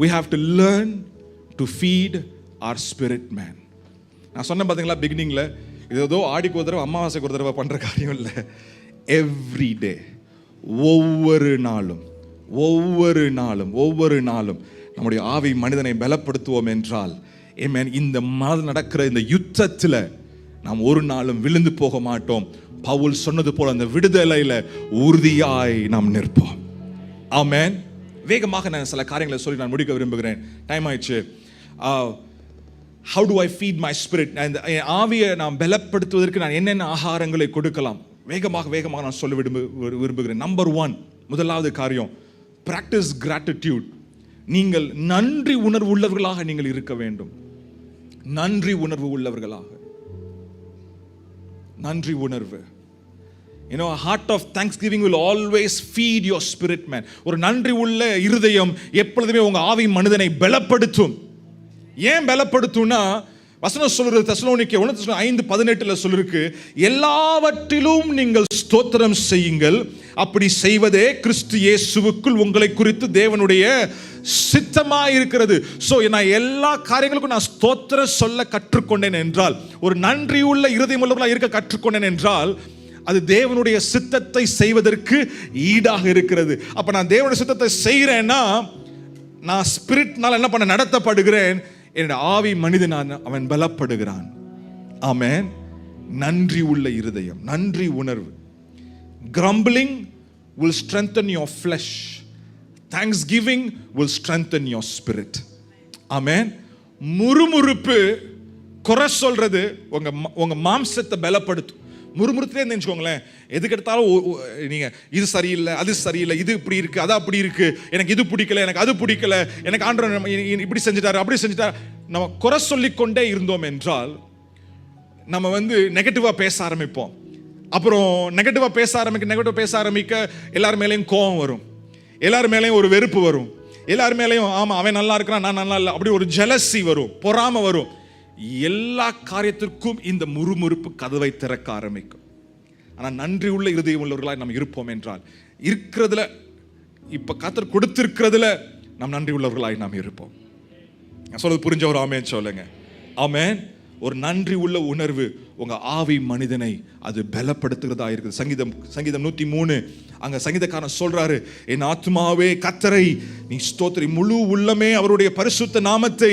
We have to learn to feed our spirit man. நான் சொன்ன பாத்தீங்களா பிகினிங்ல, இது ஏதோ ஆடிக்கு ஒரு தடவை அமாவாசைக்கு ஒரு தடவை பண்ற காரியம் இல்லை. எவ்ரி டே, ஒவ்வொரு நாளும் நம்முடைய ஆவி மனிதனை பலப்படுத்துவோம் என்றால், இந்த மாதிரி நடக்கிற இந்த யுத்தத்தில் நாம் ஒரு நாளும் விழுந்து போக மாட்டோம். பவுல் சொன்னது போல அந்த விடுதலையில உறுதியாய் நாம் நிற்போம். ஆமென். வேகமாக நான் சில காரியங்களை சொல்லி நான் முடிக்க விரும்புகிறேன், டைம் ஆயிடுச்சு. How do I feed my spirit? என் ஆவியை நாம் பலப்படுத்துவதற்கு நான் என்னென்ன ஆகாரங்களை கொடுக்கலாம், வேகமாக நான் சொல்ல விரும்புகிறேன். நம்பர் 1, முதலாவது காரியம், practice gratitude. நீங்கள் நன்றி உணர்வு உள்ளவர்களாக நீங்கள் இருக்க வேண்டும். நன்றி உணர்வு உள்ளவர்களாக, நன்றி உணர்வு. You know, a heart of thanksgiving will always feed your spirit man. ஒரு நன்றி உள்ள இருதயம் எப்பொழுதுமே உங்க ஆவி மனிதனை பலப்படுத்தும். ஏன் பலப்படுத்தும்னா, வசனம் சொல்றது தெசலோனிக்கே 1:5-18 சொல்லிருக்கு, எல்லாவற்றிலும் நீங்கள் ஸ்தோத்திரம் செய்யுங்கள், அப்படி செய்வதே கிறிஸ்து இயேசுவுக்குள் உங்களை குறித்து தேவனுடைய சித்தமாய் இருக்கிறது. சோ நான் எல்லா காரியங்களுக்கும் நான் ஸ்தோத்திரம் சொல்ல கற்றுக்கொண்டேன் என்றால், ஒரு நன்றி உள்ள இருதயம் உள்ளவர்களாக இருக்க கற்றுக்கொண்டேன் என்றால், அது தேவனுடைய சித்தத்தை செய்வதற்கு ஈடாக இருக்கிறது. அப்ப நான் தேவனுடைய சித்தத்தை செய்கிறேன்னா, நான் ஸ்பிரிட்னால என்ன பண்ண நடத்தப்படுகிறேன், என்னுடைய ஆவி மனிதனான அவன் பலப்படுகிறான். ஆமென். நன்றி உள்ள இருதயம், நன்றி உணர்வு. Grumbling will strengthen your flesh. Thanksgiving will strengthen your spirit. ஆமென். முறுமுறுப்பு, குறை சொல்றது உங்க மாம்சத்தை பலப்படுத்தும். முறுமுறுத்தே நினைச்சுக்கோங்களேன், எதுக்கு எடுத்தாலும் நீங்க இது சரியில்லை, அது சரியில்லை, இது இப்படி இருக்கு, அது அப்படி இருக்கு, எனக்கு இது பிடிக்கல, எனக்கு அது பிடிக்கல, எனக்கு ஆண்டவர் இப்படி செஞ்சுட்டாரு, அப்படி செஞ்சுட்டாரு. நம்ம குறை சொல்லிக்கொண்டே இருந்தோம் என்றால் நம்ம நெகட்டிவா பேச ஆரம்பிப்போம். அப்புறம் நெகட்டிவா பேச ஆரம்பிக்க எல்லார் மேலேயும் கோபம் வரும், எல்லார் மேலேயும் ஒரு வெறுப்பு வரும், எல்லார் மேலேயும் ஆமா அவன் நல்லா இருக்கிறான் நான் நல்லா இல்லை, அப்படி ஒரு ஜெலசி வரும், பொறாமை வரும். எல்லா காரியத்திற்கும் இந்த முறுமுறுப்பு கதவை திறக்க ஆரம்பிக்கும். ஆனால் நன்றி உள்ள இருதயம் உள்ளவர்களாக நாம் இருப்போம் என்றால், இருக்கிறதுல இப்ப கர்த்தர் கொடுத்திருக்கிறதுல நாம் நன்றி உள்ளவர்களாய் நாம் இருப்போம். சொல்றது புரிஞ்ச ஒரு ஆமென் சொல்லுங்க. ஆமென். ஒரு நன்றி உள்ள உணர்வு உங்க ஆவி மனிதனை அது பலப்படுத்துகிறதா இருக்குது. சங்கீதம் 103 அங்க சங்கீதக்காரன் சொல்றாரு, என் ஆத்மாவே கர்த்தரை நீ ஸ்தோத்திரி, முழு உள்ளமே அவருடைய பரிசுத்த நாமத்தை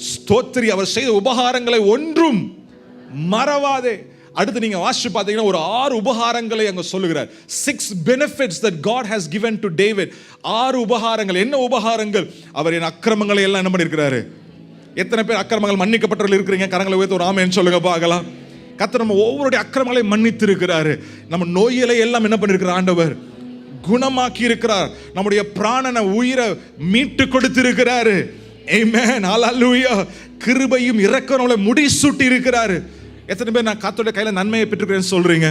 ஸ்தோத்திரி, அவர் செய்த உபகாரங்களை ஒன்றும் மறவாதே. அடுத்து நீங்க வாசிச்சு பார்த்தீங்கன்னா ஒரு 6 உபகாரங்களை அங்க சொல்லுகிறார். 6 benefits that God has given to David. 6 உபகாரங்கள். என்ன உபகாரங்கள்? அவர் என் அக்கிரமங்களை எல்லாம் என்ன பண்ணிருக்கிறாரு. எத்தனை பேர் அக்கிரமங்கள் மன்னிக்கப்பட்டவர்கள் இருக்கிறீங்க? கரங்களை உயர்த்தி ஒரு ஆமென் சொல்லுங்க பார்க்கலாம். கர்த்தர் நம்ம ஒவ்வொருடைய அக்கிரமங்களை மன்னித்து இருக்கிறாரு. நம்ம நோய்களை எல்லாம் என்ன பண்ணிருக்கிறார் ஆண்டவர் குணமாக்கி இருக்கிறார். நம்முடைய பிராணனை உயிரை மீட்டு கொடுத்திருக்கிறாரு. ஆமென், ஹalleluya. கிருபையும் இரக்கம் நம்மளை முடிசூட்டி இருக்கிறாரு. எத்தனை பேர் நான் கர்த்தருடைய கையில நன்மையை பெற்றுக்கிறேன்னு சொல்றீங்க?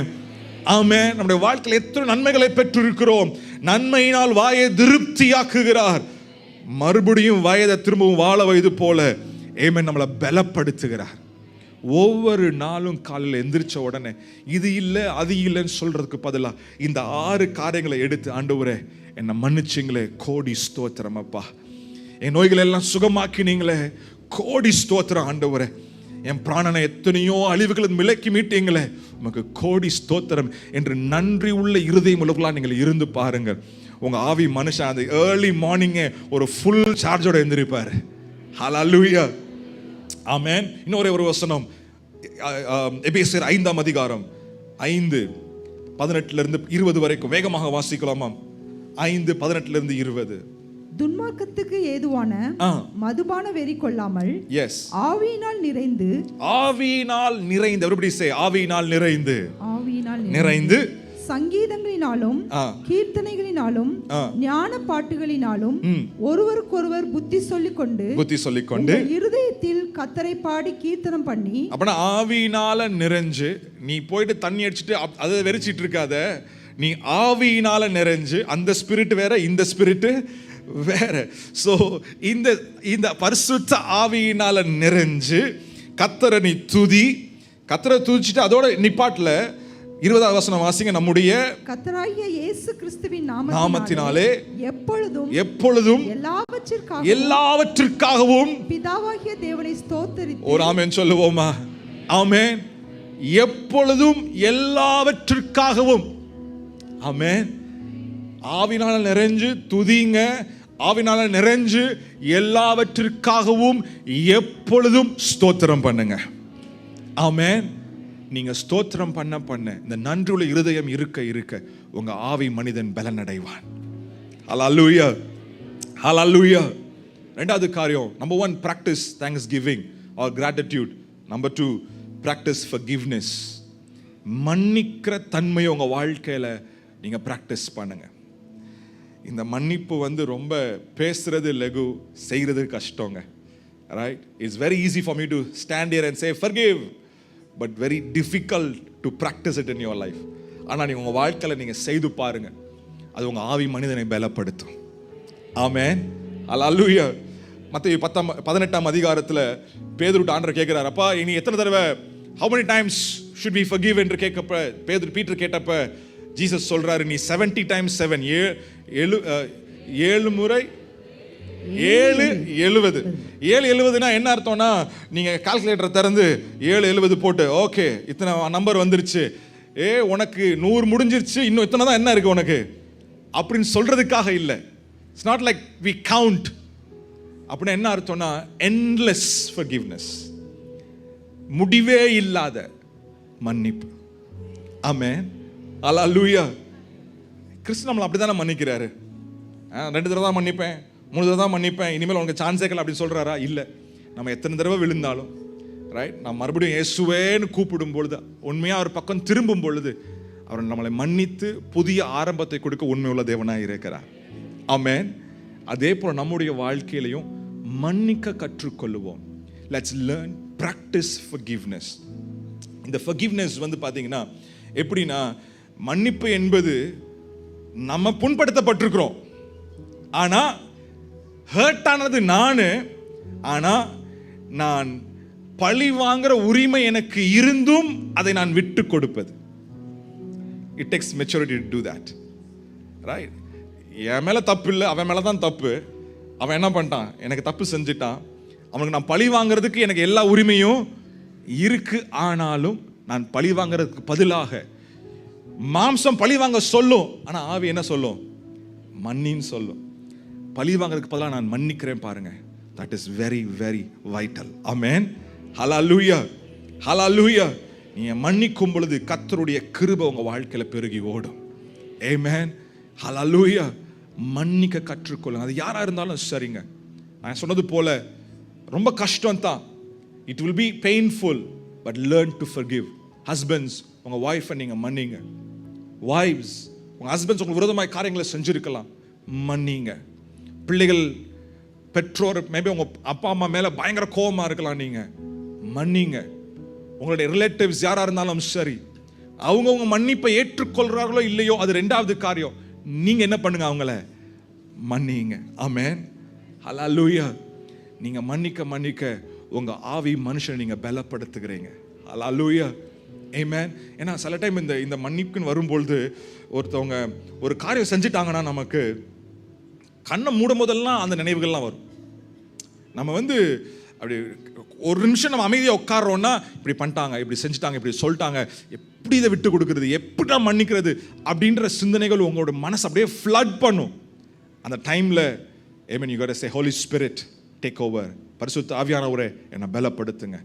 ஆமென். நம்முடைய வாழ்க்கையில் எத்தனை நன்மைகளை பெற்றிருக்கிறோம். நன்மையினால் வாயை திருப்தியாக்குகிறார். மறுபடியும் வயதை திரும்பவும் வாழ வைது போல ஆமென் நம்மளை பலப்படுத்துகிறார். ஒவ்வொரு நாளும் காலையில் எந்திரிச்ச உடனே இது இல்லை அது இல்லைன்னு சொல்றதுக்கு பதிலாக இந்த 6 காரியங்களை எடுத்து, ஆண்டவரே என்னை மன்னிச்சிங்களே, கோடி ஸ்தோத்திரம் அப்பா. என் நோய்களை எல்லாம் சுகமாக்கினீங்களே, கோடி ஸ்தோத்திரம் ஆண்டவரே. என் பிராணனை எத்தனையோ அழிவுகளும் விலக்கி மீட்டீங்களே, உமக்கு கோடி ஸ்தோத்திரம் என்று நன்றி உள்ள இருதயம் உள்ளவர்களாக நீங்கள் இருந்து பாருங்கள். உங்க ஆவி மனுஷன் அந்த ஏர்லி மார்னிங்கே ஒரு ஃபுல் சார்ஜோட எந்திரிப்பார். ஹல்லேலூயா, ஆமென். இன்னொரு ஒரு வசனம், எபேசியர் 5ஆம் அதிகாரம் 5:18 20 வரைக்கும் வேகமாக வாசிக்கலாமா? 5:18 20. துன்மார்க்கத்துக்கு ஏதுவான மதுபான வெறி கொள்ளாமல் எஸ் ஆவியினால் நிறைந்து, ஆவியினால் நிறைந்து, everybody say ஆவியினால் நிறைந்து, ஆவியினால் நிறைந்து சங்கீதங்களினாலும் கீர்த்தனைகளினாலும் ஞான பாட்டுகளினாலும் ஒருவருக்கொருவர் புத்தி சொல்லிக்கொண்டு இருதயத்தில் கர்த்தரை பாடி கீர்த்தனம் பண்ணி. அப்பனா ஆவியினால நிறைஞ்சு நீ போயிட்டு தண்ணி அடிச்சிட்டு அதை வெறிச்சிட்டு இருக்காத. நீ ஆவியினால நிறைஞ்சு, அந்த ஸ்பிரிட் வேற இந்த ஸ்பிரிட் வேற. சோ இந்த பரிசுத்த ஆவியினால நிறைஞ்சு கர்த்தரை நீ துதி. கர்த்தரை துதிச்சிட்டு அதோட நிப்பாட்டல. 20வது வசனம் வாசிங்க. நம்முடைய கர்த்தராகிய இயேசு கிறிஸ்துவின் நாமத்தினாலே எப்பொழுதும் எல்லாவற்றிற்காகவும் பிதாவாகிய தேவனை ஸ்தோத்திரித்து. ஒரு ஆமென் சொல்லுவோமா? ஆமென். எப்பொழுதும் எல்லாவற்றிற்காகவும். ஆமென். ஆவினால நிறைஞ்சு துதிங்க. ஆவினால நிறைஞ்சு எல்லாவற்றிற்காகவும் எப்பொழுதும் ஸ்தோத்திரம் பண்ணுங்க. ஆமென். நீங்க ஸ்தோத்திரம் பண்ண இந்த நன்றியுள்ள இருதயம் இருக்க உங்க ஆவி மனிதன் பலனடைவான். ஹல்லேலூயா, ஹல்லேலூயா. ரெண்டாவது காரியம், number 1 practice thanksgiving or gratitude. Number 2 practice forgiveness. மன்னிக்கிற தன்மையை உங்க வாழ்க்கையில நீங்க பிராக்டிஸ் பண்ணுங்க. இந்த மன்னிப்பு ரொம்ப பேசுறது லகு, செய்யறது கஷ்டங்க. Right? It's very easy for me to stand here and say forgive, but very difficult to practice it in your life. ஆனா நீங்க உங்க வாழ்க்கையில நீங்க செய்து பாருங்க, அது உங்க ஆவி மனிதனை பலப்படுத்தும். ஆமென், ஹல்லேலூயா. மத்தேயு 18ஆம் அதிகாரத்துல பேதுரு ஆண்டவர் கேக்குறார், அப்பா இனி எத்தனை தடவை, how many times should we forgive என்று கேட்கப்ப பீட்டர் கேட்டப்ப ஜீசஸ் சொல்றாரு, நீ 70 times 7, 7 முறை 770. 770னா என்ன அர்த்தம்னா, நீங்க கால்குலேட்டரை திறந்து 770 போட்டு ஓகே இத்தனை நம்பர் வந்துருச்சு, உனக்கு 100 முடிஞ்சிருச்சு, இன்னும் இத்தனை தான் என்ன இருக்கு உனக்கு அப்படின்னு சொல்றதுக்காக இல்லை. It's not like we count. அப்படின்னா என்ன அர்த்தம்னா எண்ட்லெஸ் forgiveness, முடிவே இல்லாத மன்னிப்பு. ஆமென், ஹல்லேலூயா. கிறிஸ்து நம்மளை அப்படிதானே மன்னிக்கிறாரு. 2 தடவை தான் மன்னிப்பேன், 3 தடவை தான் மன்னிப்பேன், இனிமேல் உனக்கு சான்ஸே இல்லை அப்படின்னு சொல்றாரா? இல்லை. நம்ம எத்தனை தடவை விழுந்தாலும் ரைட், நான் மறுபடியும் இயேசுவேன்னு கூப்பிடும் பொழுது, உண்மையாக ஒரு பக்கம் திரும்பும் பொழுது அவர் நம்மளை மன்னித்து புதிய ஆரம்பத்தை கொடுக்க உண்மை உள்ள தேவனாக இருக்கிறார். ஆமென். அதே போல் நம்முடைய வாழ்க்கையிலையும் மன்னிக்க கற்றுக்கொள்ளுவோம். Let's learn practice forgiveness. இந்த forgiveness பார்த்தீங்கன்னா எப்படின்னா, மன்னிப்பு என்பது நம்ம புண்படுத்தப்பட்டிருக்கிறோம், ஆனா ஹர்ட் ஆனது நானு, ஆனா நான் பழி வாங்குற உரிமை எனக்கு இருந்தும் அதை நான் விட்டு கொடுப்பது. It takes maturity to do that, right? என் மேல தப்பு இல்லை, அவன் மேல தான் தப்பு. அவன் என்ன பண்ணிட்டான், எனக்கு தப்பு செஞ்சுட்டான், அவனுக்கு நான் பழி வாங்குறதுக்கு எனக்கு எல்லா உரிமையும் இருக்கு. ஆனாலும் நான் பழி வாங்குறதுக்கு பதிலாக, மாம்சம் பழி வாங்க சொல்லும், ஆனா ஆவி என்ன சொல்லும்? மன்னின்னு சொல்லும். பழி வாங்குறதுக்கு பதிலாக நான் மன்னிக்கிறேன் பாருங்க. That is very very vital. Amen. Hallelujah. Hallelujah. நீங்க மன்னிக்கும் பொழுது கர்த்தருடைய கிருபை உங்க வாழ்க்கையில பெருகி ஓடும். Amen. Hallelujah. மன்னிக்க கற்றுக்கொள்ளுங்க. அது யாரா இருந்தாலும் சரிங்க. நான் சொன்னது போல ரொம்ப கஷ்டம் தான். It will be painful, but learn to forgive. Husbands, உங்க வைஃபை நீங்க மன்னிங்க. Wives, உங்க ஹஸ்பண்ட்ஸ் உங்களுக்கு விரோதமாய் காரியங்களை செஞ்சிருக்கலாம், மன்னிங்க. பிள்ளைகள் பெற்றோர், மேபி உங்க அப்பா அம்மா மேல பயங்கர கோபமா இருக்கலாம், நீங்க மன்னிங்க. உங்களுடைய ரிலேட்டிவ்ஸ் யாரா இருந்தாலும் சரி, அவங்கவுங்க மன்னிப்பை ஏற்றுக்கொள்றார்களோ இல்லையோ அது ரெண்டாவது காரியம். நீங்க என்ன பண்ணுங்க, அவங்கள மன்னிங்க. ஆமென், ஹல்லேலூயா. நீங்க மன்னிக்க மன்னிக்க உங்க ஆவி மனுஷனை நீங்க பலப்படுத்துகிறீங்க. ஹல்லேலூயா, ஆமென். ஏன்னா சில டைம் இந்த மன்னிப்புன்னு வரும்பொழுது ஒருத்தவங்க ஒரு காரியம் செஞ்சுட்டாங்கன்னா நமக்கு கண்ணை மூடும் போதெல்லாம் அந்த நினைவுகள்லாம் வரும். நம்ம வந்து அப்படி ஒரு நிமிஷம் நம்ம அமைதியாக உட்காரோன்னா, இப்படி பண்ணிட்டாங்க, இப்படி செஞ்சுட்டாங்க, இப்படி சொல்லிட்டாங்க, எப்படி இதை விட்டு கொடுக்குறது, எப்படி நான் மன்னிக்கிறது அப்படின்ற சிந்தனைகள் உங்களோட மனசு அப்படியே ஃப்ளட் பண்ணும். அந்த டைமில் amen, you got to say Holy Spirit take over. பரிசுத்த ஆவியானவரே என்னை பலப்படுத்துங்க.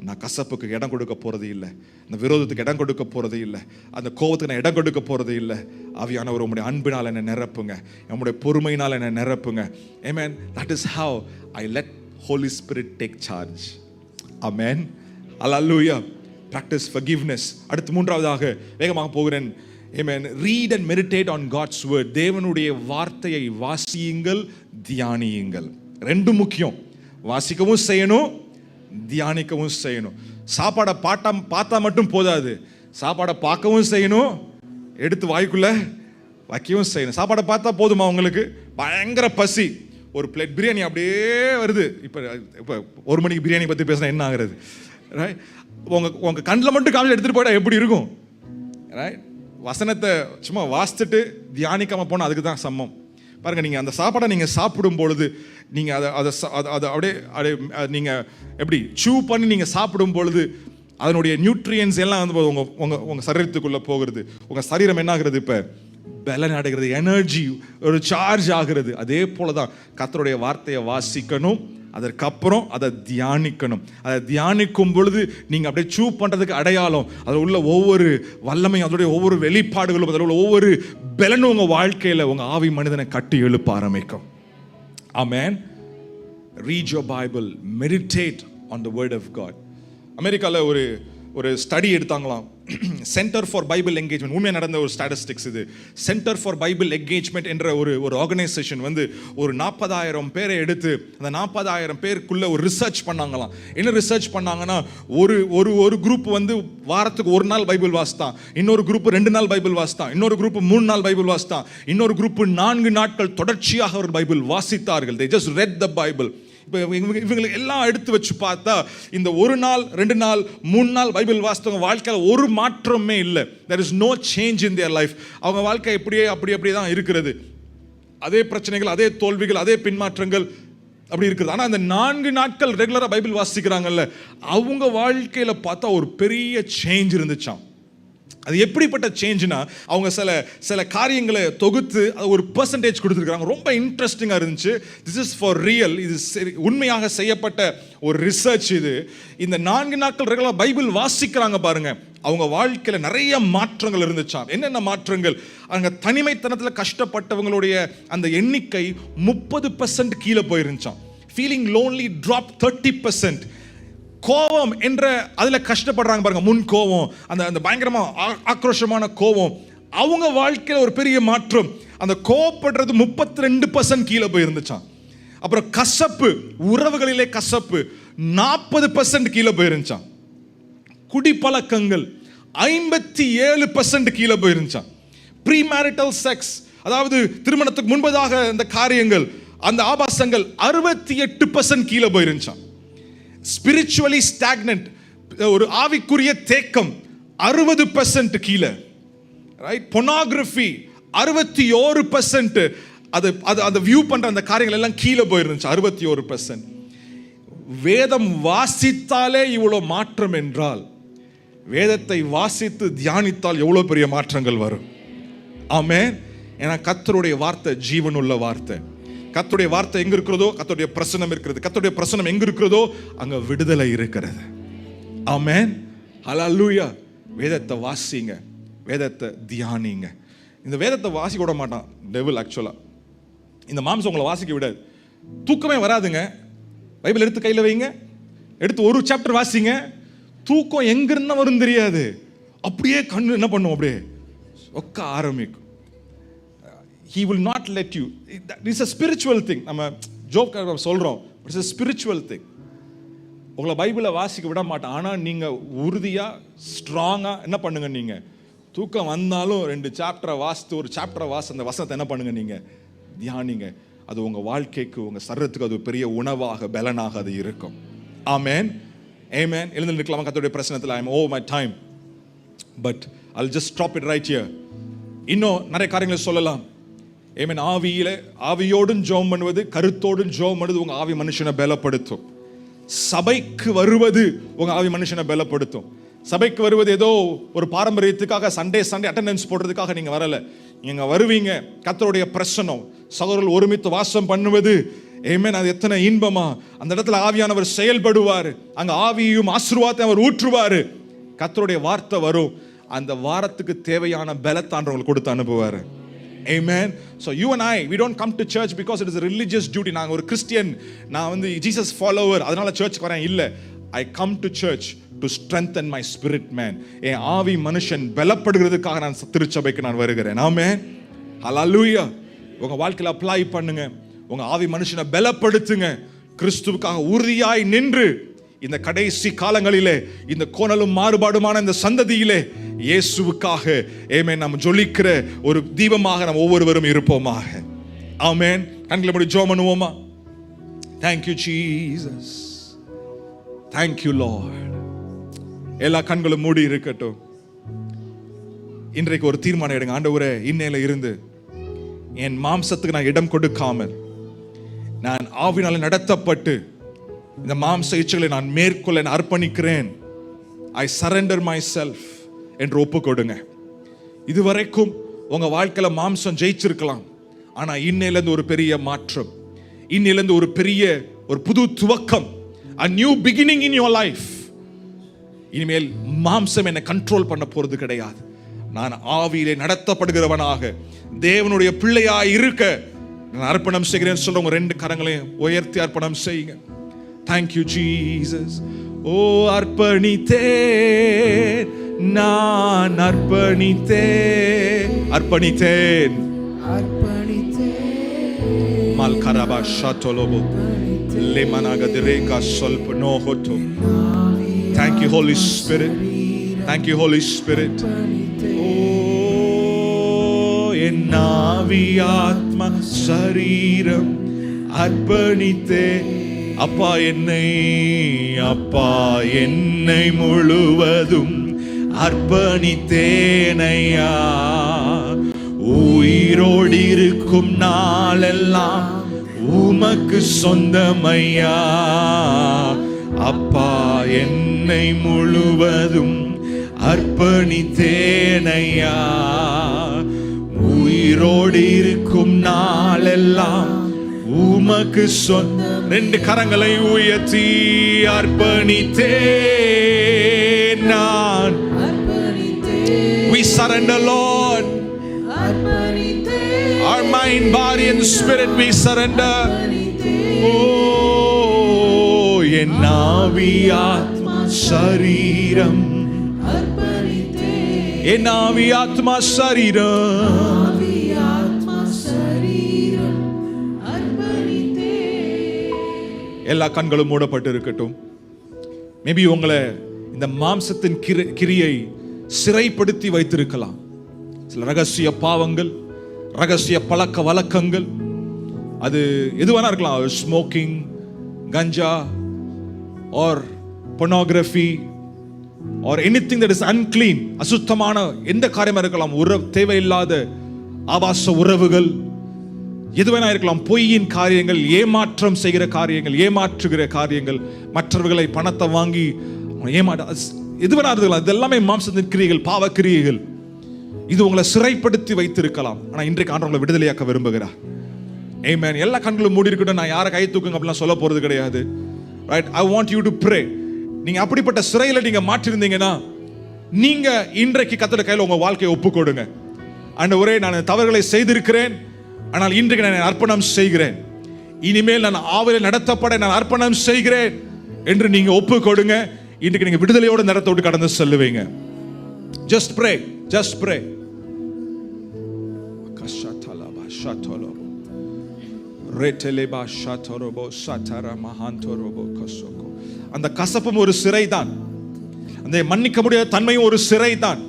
நான் கசப்புக்கு இடம் கொடுக்க போகிறது இல்லை, அந்த விரோதத்துக்கு இடம் கொடுக்க போகிறது இல்லை, அந்த கோபத்துக்கு நான் இடம் கொடுக்க போகிறது இல்லை. ஆவியானவர் உங்களுடைய அன்பினால் என்னை நிரப்புங்க, நம்முடைய பொறுமையினால் என்னை நிரப்புங்க. Amen, that is how I let Holy Spirit take charge. Amen. Hallelujah. Practice forgiveness. அடுத்து மூன்றாவதாக வேகமாக போகிறேன். Amen. Read and meditate on God's word. தேவனுடைய வார்த்தையை வாசியுங்கள், தியானியுங்கள். ரெண்டு முக்கியம். வாசிக்கவும் செய்யணும், தியானிக்கவும் செய்யணும். சாப்பாடை பார்த்தா மட்டும் போதாது, சாப்பாடை பார்க்கவும் செய்யணும், எடுத்து வாய்க்குள்ள வைக்கவும் செய்யணும். சாப்பாடை பார்த்தா போதுமா? உங்களுக்கு பயங்கர பசி, ஒரு பிளேட் பிரியாணி அப்படியே வருது. இப்போ ஒரு மணிக்கு பிரியாணி பற்றி பேசினா என்ன ஆகுறது? ரைட், உங்கள் கண்ணில் மட்டும் காமிச்சு எடுத்துகிட்டு போயிட்டா எப்படி இருக்கும்? ரைட், வசனத்தை சும்மா வாசிச்சுட்டு தியானிக்காமல் போனால் அதுக்கு தான் சமம். பாருங்கள், நீங்கள் அந்த சாப்பாடை நீங்கள் சாப்பிடும் பொழுது நீங்கள் அதை அப்படியே நீங்கள் எப்படி சூ பண்ணி நீங்கள் சாப்பிடும் பொழுது அதனுடைய நியூட்ரியன்ஸ் எல்லாம் வந்து உங்கள் சரீரத்துக்குள்ளே போகிறது. உங்கள் சரீரம் என்ன ஆகுறது? இப்போ பலன் அடைகிறது, எனர்ஜி ஒரு சார்ஜ் ஆகிறது. அதே போல தான் கர்த்தருடைய வார்த்தையை வாசிக்கணும், அதற்கப்புறம் அதை தியானிக்கணும். அதை தியானிக்கும் பொழுது நீங்கள் அப்படியே சூ பண்ணுறதுக்கு அடையாளம் அதில் உள்ள ஒவ்வொரு வல்லமையும், அதோடைய ஒவ்வொரு வெளிப்பாடுகளும், அதில் உள்ள ஒவ்வொரு பலனும் உங்கள் வாழ்க்கையில் உங்கள் ஆவி மனிதனை கட்டி எழுப்ப ஆரம்பிக்கும். Amen. Read your Bible, meditate on the word of God. அமெரிக்காவில் ஒரு ஸ்டடி எடுத்தாங்களாம், சென்டர் ஃபார் பைபிள் என்கேஜ்மெண்ட். உண்மையாக நடந்த ஒரு ஸ்டாட்டிஸ்டிக்ஸ் இது. சென்டர் ஃபார் பைபிள் என்கேஜ்மெண்ட் என்ற ஒரு ஆர்கனைசேஷன் வந்து ஒரு 40,000 பேரை எடுத்து அந்த 40,000 பேருக்குள்ள ஒரு ரிசர்ச் பண்ணாங்களாம். என்ன ரிசர்ச் பண்ணாங்கன்னா, ஒரு குரூப் வந்து வாரத்துக்கு 1 நாள் பைபிள் வாசித்தான், இன்னொரு குரூப் 2 நாள் பைபிள் வாசித்தான், இன்னொரு குரூப் 3 நாள் பைபிள் வாசித்தான், இன்னொரு குரூப் 4 நாட்கள் தொடர்ச்சியாக ஒரு Bible வாசித்தார்கள். They just read the Bible. இப்போ இவங்களுக்கு எல்லாம் எடுத்து வச்சு பார்த்தா இந்த 1 நாள் 2 நாள் 3 நாள் பைபிள் வாசித்தவங்க வாழ்க்கையில் ஒரு மாற்றமே இல்லை. there is no change in their life. அவங்க வாழ்க்கை அப்படியே தான் இருக்கிறது. அதே பிரச்சனைகள், அதே தோல்விகள், அதே பின்மாற்றங்கள் அப்படி இருக்குது. ஆனால் அந்த 4 நாட்கள் ரெகுலராக பைபிள் வாசிக்கிறாங்கல்ல, அவங்க வாழ்க்கையில் பார்த்தா ஒரு பெரிய சேஞ்ச் இருந்துச்சாம். அது எப்படிப்பட்ட சேஞ்சுனா, அவங்க சில காரியங்களை தொகுத்து அது ஒரு பெர்சன்டேஜ் கொடுத்துருக்காங்க. ரொம்ப இன்ட்ரெஸ்டிங்காக இருந்துச்சு. திஸ் இஸ் ஃபார் ரியல், இது உண்மையாக செய்யப்பட்ட ஒரு ரிசர்ச் இது. இந்த 4 நாட்கள் ரெகுலராக பைபிள் வாசிக்கிறாங்க பாருங்க, அவங்க வாழ்க்கையில் நிறைய மாற்றங்கள் இருந்துச்சாம். என்னென்ன மாற்றங்கள்? அங்கே தனிமைத்தனத்தில் கஷ்டப்பட்டவங்களுடைய அந்த எண்ணிக்கை 30% கீழே போயிருந்துச்சாம். Feeling lonely drop 30%. கோபம் என்ற அதில் கஷ்டப்படுறாங்க பாருங்க, முன் கோபம், அந்த பயங்கரமாக ஆக்ரோஷமான கோபம், அவங்க வாழ்க்கையில் ஒரு பெரிய மாற்றம். அந்த கோபப்படுறது 32% கீழே போயிருந்துச்சான். அப்புறம் கசப்பு, உறவுகளிலே கசப்பு 40% கீழே போயிருந்துச்சான். குடிப்பழக்கங்கள் 57% கீழே போயிருந்துச்சான். ப்ரீமேரிட்டல் செக்ஸ், அதாவது திருமணத்துக்கு முன்பதாக அந்த காரியங்கள், அந்த ஆபாசங்கள் 68% கீழே போயிருந்துச்சான். ஸ்பிரிச்சுவலி ஸ்டாக்னன்ட், ஒரு ஆவிக்குரிய தேக்கம் 60% கீழே. ரைட், பொர்னோகிராஃபி 61%, அது வியூ பண்ற அந்த காரியங்கள் எல்லாம் கீழே போயிருந்துச்சு 61%. வேதம் வாசித்தாலே இவ்வளோ மாற்றம் என்றால், வேதத்தை வாசித்து தியானித்தால் எவ்வளோ பெரிய மாற்றங்கள் வரும். ஆமென். ஏன்னா கர்த்தருடைய வார்த்தை ஜீவனுள்ள வார்த்தை. கர்த்தருடைய வார்த்தை எங்க இருக்கிறதோ கர்த்தருடைய பிரசன்னம் இருக்கிறது. கர்த்தருடைய பிரசன்னம் எங்க இருக்கிறதோ அங்க விடுதலை இருக்கிறது. ஆமென். ஹல்லேலூயா. வேதத்தை வாசிங்க, வேதத்தை தியானிங்க. இந்த வேதத்தை வாசிக்க விட மாட்டான் டெவில். ஆக்சுவலா இந்த மாம்சம் உங்களை வாசிக்க விடாது. தூக்கமே வராதுங்க. பைபிள் எடுத்து கையில் வைங்க, எடுத்து ஒரு சாப்டர் வாசிங்க, தூக்கம் எங்கிருந்தா வரும் தெரியாது. அப்படியே கண்ணு என்ன பண்ணும், அப்படியே ஒக்க ஆரம்பிக்கும். He will not let you. It's a spiritual thing. நம்ம ஜோக் சொல்றோம், இட்ஸ் a spiritual thing. உங்களை பைபிளை வாசிக்க விட மாட்டேன், ஆனால் நீங்கள் உறுதியாக ஸ்ட்ராங்காக என்ன பண்ணுங்க, நீங்கள் தூக்கம் வந்தாலும் 2 சாப்டரை வாசித்து, ஒரு சாப்டரை வாசி அந்த வசனத்தை என்ன பண்ணுங்க, நீங்கள் தியானிங்க. அது உங்கள் வாழ்க்கைக்கு, உங்கள் சரீரத்துக்கு அது பெரிய உணவாக, பலனாக அது இருக்கும். ஆமென், ஆமென். எழுந்து நிற்கலாமா கர்த்தருடைய பிரசன்னத்தில்? I am over my time, but I'll just stop it right here. இன்னும் நிறைய காரியங்களை சொல்லலாம். ஆமென். ஆவியோடும் ஜெபம் பண்ணுவது, கருத்தோடும் ஜெபம் பண்ணுவது உங்கள் ஆவி மனுஷனை பலப்படுத்தும். சபைக்கு வருவது உங்க ஆவி மனுஷனை பலப்படுத்தும். சபைக்கு வருவது ஏதோ ஒரு பாரம்பரியத்துக்காக சண்டே அட்டெண்டன்ஸ் போடுறதுக்காக நீங்க வரல. நீங்க வருவீங்க கர்த்தருடைய பிரசன்னம், சகோதரர்கள் ஒருமித்து வாசம் பண்ணுவது. ஆமென். அது எத்தனை இன்பமா! அந்த இடத்துல ஆவியானவர் செயல்படுவார். அங்க ஆவியையும் ஆசீர்வாதத்தை அவர் ஊற்றுவார். கர்த்தருடைய வார்த்தை வரும். அந்த வாரத்துக்கு தேவையான பலத்தாண்டவங்களுக்கு கொடுத்து அனுப்புவார். Amen. So you and I, we don't come to church because it is a religious duty. நான் ஒரு கிறிஸ்டியன், நான் வந்து ஜீசஸ் ஃபாலோவர், அதனால சர்ச்சுக்கு வரேன் இல்ல. I come to church to strengthen my spirit man. என் ஆவி மனுஷன் பலப்படுகிறதுக்காக நான் திருச்சபைக்கு நான் வருகிறேன். ஆமென். ஹல்லேலூயா. உங்க வாழ்க்கையில அப்ளை பண்ணுங்க. உங்க ஆவி மனுஷனை பலப்படுத்துங்க. கிறிஸ்துவுக்காக உறுதியாய் நின்று இந்த கடைசி காலங்களிலே, இந்த கோணலும் மாறுபாடுமான இந்த சந்ததியிலே இயேசுவுக்காக ஆமென் நாம் ஜொலிக்கிற ஒரு தீபமாக நாம் ஒவ்வொருவரும் இருப்போமாக. ஆமென். கண்களை மூடி ஜெபம் பண்ணுவோமா? Thank you Jesus. Thank you Lord. எல்லா கண்களும் மூடி இருக்கட்டும். இன்றைக்கு ஒரு தீர்மானம் எடுங்க. ஆண்டவரே, இன்னையில இருந்து என் மாம்சத்துக்கு நான் இடம் கொடுக்காமல், நான் ஆவினால நடத்தப்பட்டு இந்த மாம்ச இச்சைகளை நான் மேற்கொள்ள அர்ப்பணிக்கிறேன். I surrender myself என்று ஒப்பு கொடுங்க. இதுவரைக்கும் உங்க வாழ்க்கையில மாம்சம் ஜெயிச்சிருக்கலாம், ஆனா இன்னையிலிருந்து ஒரு பெரிய மாற்றம், இன்னையிலிருந்து ஒரு பெரிய ஒரு புது துவக்கம், a new beginning in your life. இனிமேல் மாம்சம் என்னை கண்ட்ரோல் பண்ண போறது கிடையாது. நான் ஆவியிலே நடத்தப்படுகிறவனாக தேவனுடைய பிள்ளையாய் இருக்க நான் அர்ப்பணம் செய்கிறேன் சொல்றவங்க 2 கரங்களையும் உயர்த்தி அர்ப்பணம் செய்யுங்க. Thank you Jesus. ஓ அர்ப்பணித்தேன், நான் அர்ப்பணித்தேன் மல்கரபா ஷாட்டோலோபோ லேமனாகதிரேகா சொல்பனோஹோட்டோ. Thank you Holy Spirit. Thank you Holy Spirit. ஓ என் ஆவி ஆத்மா சரீரம் அர்ப்பணித்தேன். அப்பா என்னை முழுவதும் அர்ப்பணித்தேனையா. உயிரோடு இருக்கும் நாளெல்லாம் உமக்கு சொந்தமையா. அப்பா என்னை முழுவதும் அர்ப்பணித்தேனையா. உயிரோடு இருக்கும் நாளெல்லாம் உமக்கு சொந்த. 2 கரங்களை உயர்த்தி அர்ப்பணித்தேன் நான். We surrender Lord. Our mind, body and spirit we surrender. Oh என் ஆவி ஆத்மா சரீரம், என் ஆவி ஆத்மா சரீரம். எல்லா கண்களும் மூடப்பட்டு இருக்கட்டும். மேபி உங்களை இந்த மாம்சத்தின் கிரியை சிறைப்படுத்தி வைத்திருக்கலாம். சில ரகசிய பாவங்கள், ரகசிய பழக்க வழக்கங்கள், அது எதுவானா இருக்கலாம். ஸ்மோக்கிங், கஞ்சா, or pornography, or anything that is unclean, அசுத்தமான எந்த காரியமா இருக்கலாம். தேவையில்லாத ஆபாச உறவுகள் எதுவேனா இருக்கலாம். பொய்யின் காரியங்கள், ஏமாற்றம் செய்கிற காரியங்கள், ஏமாற்றுகிற காரியங்கள், மற்றவர்களை பணத்தை வாங்கி எதுவேனா இருக்கலாம். இது எல்லாமே மாம்சத்தின் கிரியைகள், பாவ கிரியைகள். இது உங்களை சிறைப்படுத்தி வைத்திருக்கலாம். ஆனா இன்றைக்கு ஆண்டவர் உங்களை விடுதலையாக்க விரும்புகிறார். ஆமென். எல்லா கண்களும் மூடி இருக்கட்டும். நான் யாரை கை தூக்குங்க அப்படிலாம் சொல்ல போறது கிடையாது. Right? I want you to pray. நீங்க அப்படிப்பட்ட சிறையில நீங்க மாற்றிருந்தீங்கன்னா, நீங்க இன்றைக்கு கர்த்தருடைய கையில உங்க வாழ்க்கையை ஒப்பு கொடுங்க. ஆண்டவரே, நான் தவறுகளை செய்திருக்கிறேன், ஆனால் இன்றைக்கு நான் அர்ப்பணம் செய்கிறேன். இனிமேல் நான் ஆவியிலே நடத்தப்பட நான் அர்ப்பணம் செய்கிறேன் என்று நீங்க ஒப்பு கொடுங்க. இன்றைக்கு நீங்க விடுதலையோட நடத்தோடு கடந்து செல்லுவீங்க. Just pray, just pray. ரெட்டெலேபா ஷாட்டரோபோ ஷாட்டரா மஹாந்தரோபோ கசோகோ. அந்த கசப்பும் ஒரு சிறை தான், அந்த மன்னிக்க முடியாத தன்மையும் ஒரு சிறை தான்.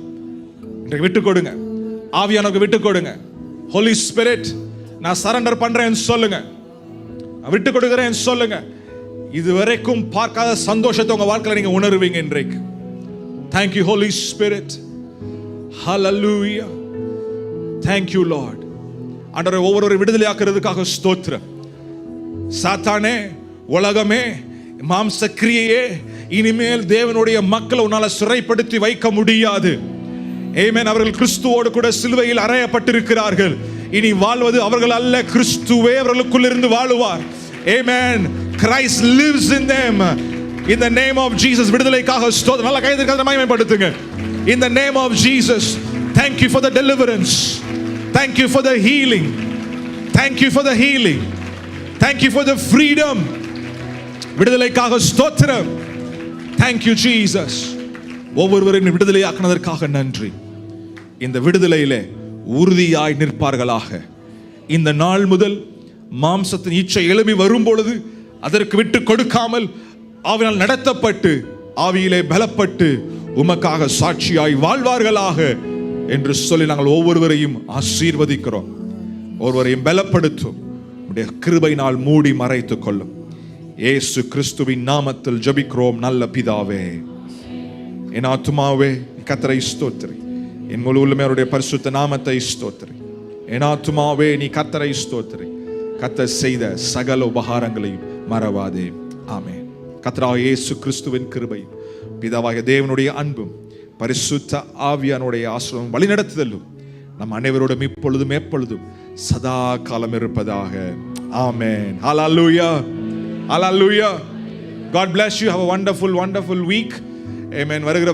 இன்றைக்கு விட்டு கொடுங்க, ஆவியானவருக்கு விட்டு கொடுங்க. ஹோலி ஸ்பிரிட், நான் சரண்டர் பண்றேன்னு சொல்லுங்க, விட்டு கொடுக்கிறேன் சொல்லுங்க. இதுவரைக்கும் பார்க்காத சந்தோஷத்தை உங்க வாழ்க்கையில நீங்க உணர்வீங்க இன்றைக்கு. Thank you Holy Spirit. Hallelujah. Thank you Lord. ஆண்டவரே, ஒவ்வொரு விடுதலையாக்குறதுக்காக ஸ்தோத்திரம். சாத்தானே, உலகமே, மாம்ச கிரியையே, இனிமேல் தேவனுடைய மக்களை உன்னால சிறைப்படுத்தி வைக்க முடியாது. ஆமென். அவர்கள் கிறிஸ்துவோடு கூட சிலுவையில் அறையப்பட்டிருக்கிறார்கள். இனி வாழ்வது அவர்கள் அல்ல, கிறிஸ்துவே அவர்களுக்குள் இருந்து வாழுவார். Amen. Christ lives in them. In the name of Jesus. விடுதலைக்காக ஸ்தோத்திரம். நல்ல கையை மகிமைப்படுத்துங்க. In the name of Jesus. Thank you for the deliverance. Thank you for the healing. Thank you for the healing. Thank you for the freedom. விடுதலைக்காக ஸ்தோத்திரம். Thank you Jesus. ஒவ்வொருவரையும் விடுதலையாக்குனதற்காக நன்றி. இந்த விடுதலையிலே உறுதியாய் நிற்பார்களாக. இந்த நாள் முதல் மாம்சத்தின் இச்சை எழும்பி வரும் பொழுது அதற்கு விட்டு கொடுக்காமல் ஆவியால் நடத்தப்பட்டு ஆவியிலே பலப்பட்டு உமக்காக சாட்சியாய் வாழ்வார்களாக என்று சொல்லி நாங்கள் ஒவ்வொருவரையும் ஆசீர்வதிக்கிறோம். ஒவ்வொருவரையும் பலப்படுத்தும், உடைய கிருபையினால் மூடி மறைத்துக் கொள்ளும். இயேசு கிறிஸ்துவின் நாமத்தில் ஜெபிக்கிறோம் நல்ல பிதாவே. என் ஆத்துமாவே கர்த்தரை ஸ்தோத்திரி, என் முழு உள்ளமே அவருடைய பரிசுத்த நாமத்தை ஸ்தோத்திரி. என் ஆத்துமாவே நீ கர்த்தரை ஸ்தோத்திரி, கர்த்தர் செய்த சகல உபகாரங்களையும் மறவாதே. ஆமென். கர்த்தராகிய இயேசு கிறிஸ்துவின் கிருபையும் பிதாவாகிய தேவனுடைய அன்பும் பரிசுத்த ஆவியானுடைய ஆசீர்வாதமும் வழிநடத்துதலும் நம் அனைவரோடும் இப்பொழுதும் எப்பொழுதும் சதா காலம் இருப்பதாக. ஆமென். ஹalleluya. Hallelujah. God bless you. Have a wonderful week. Amen. வருகிற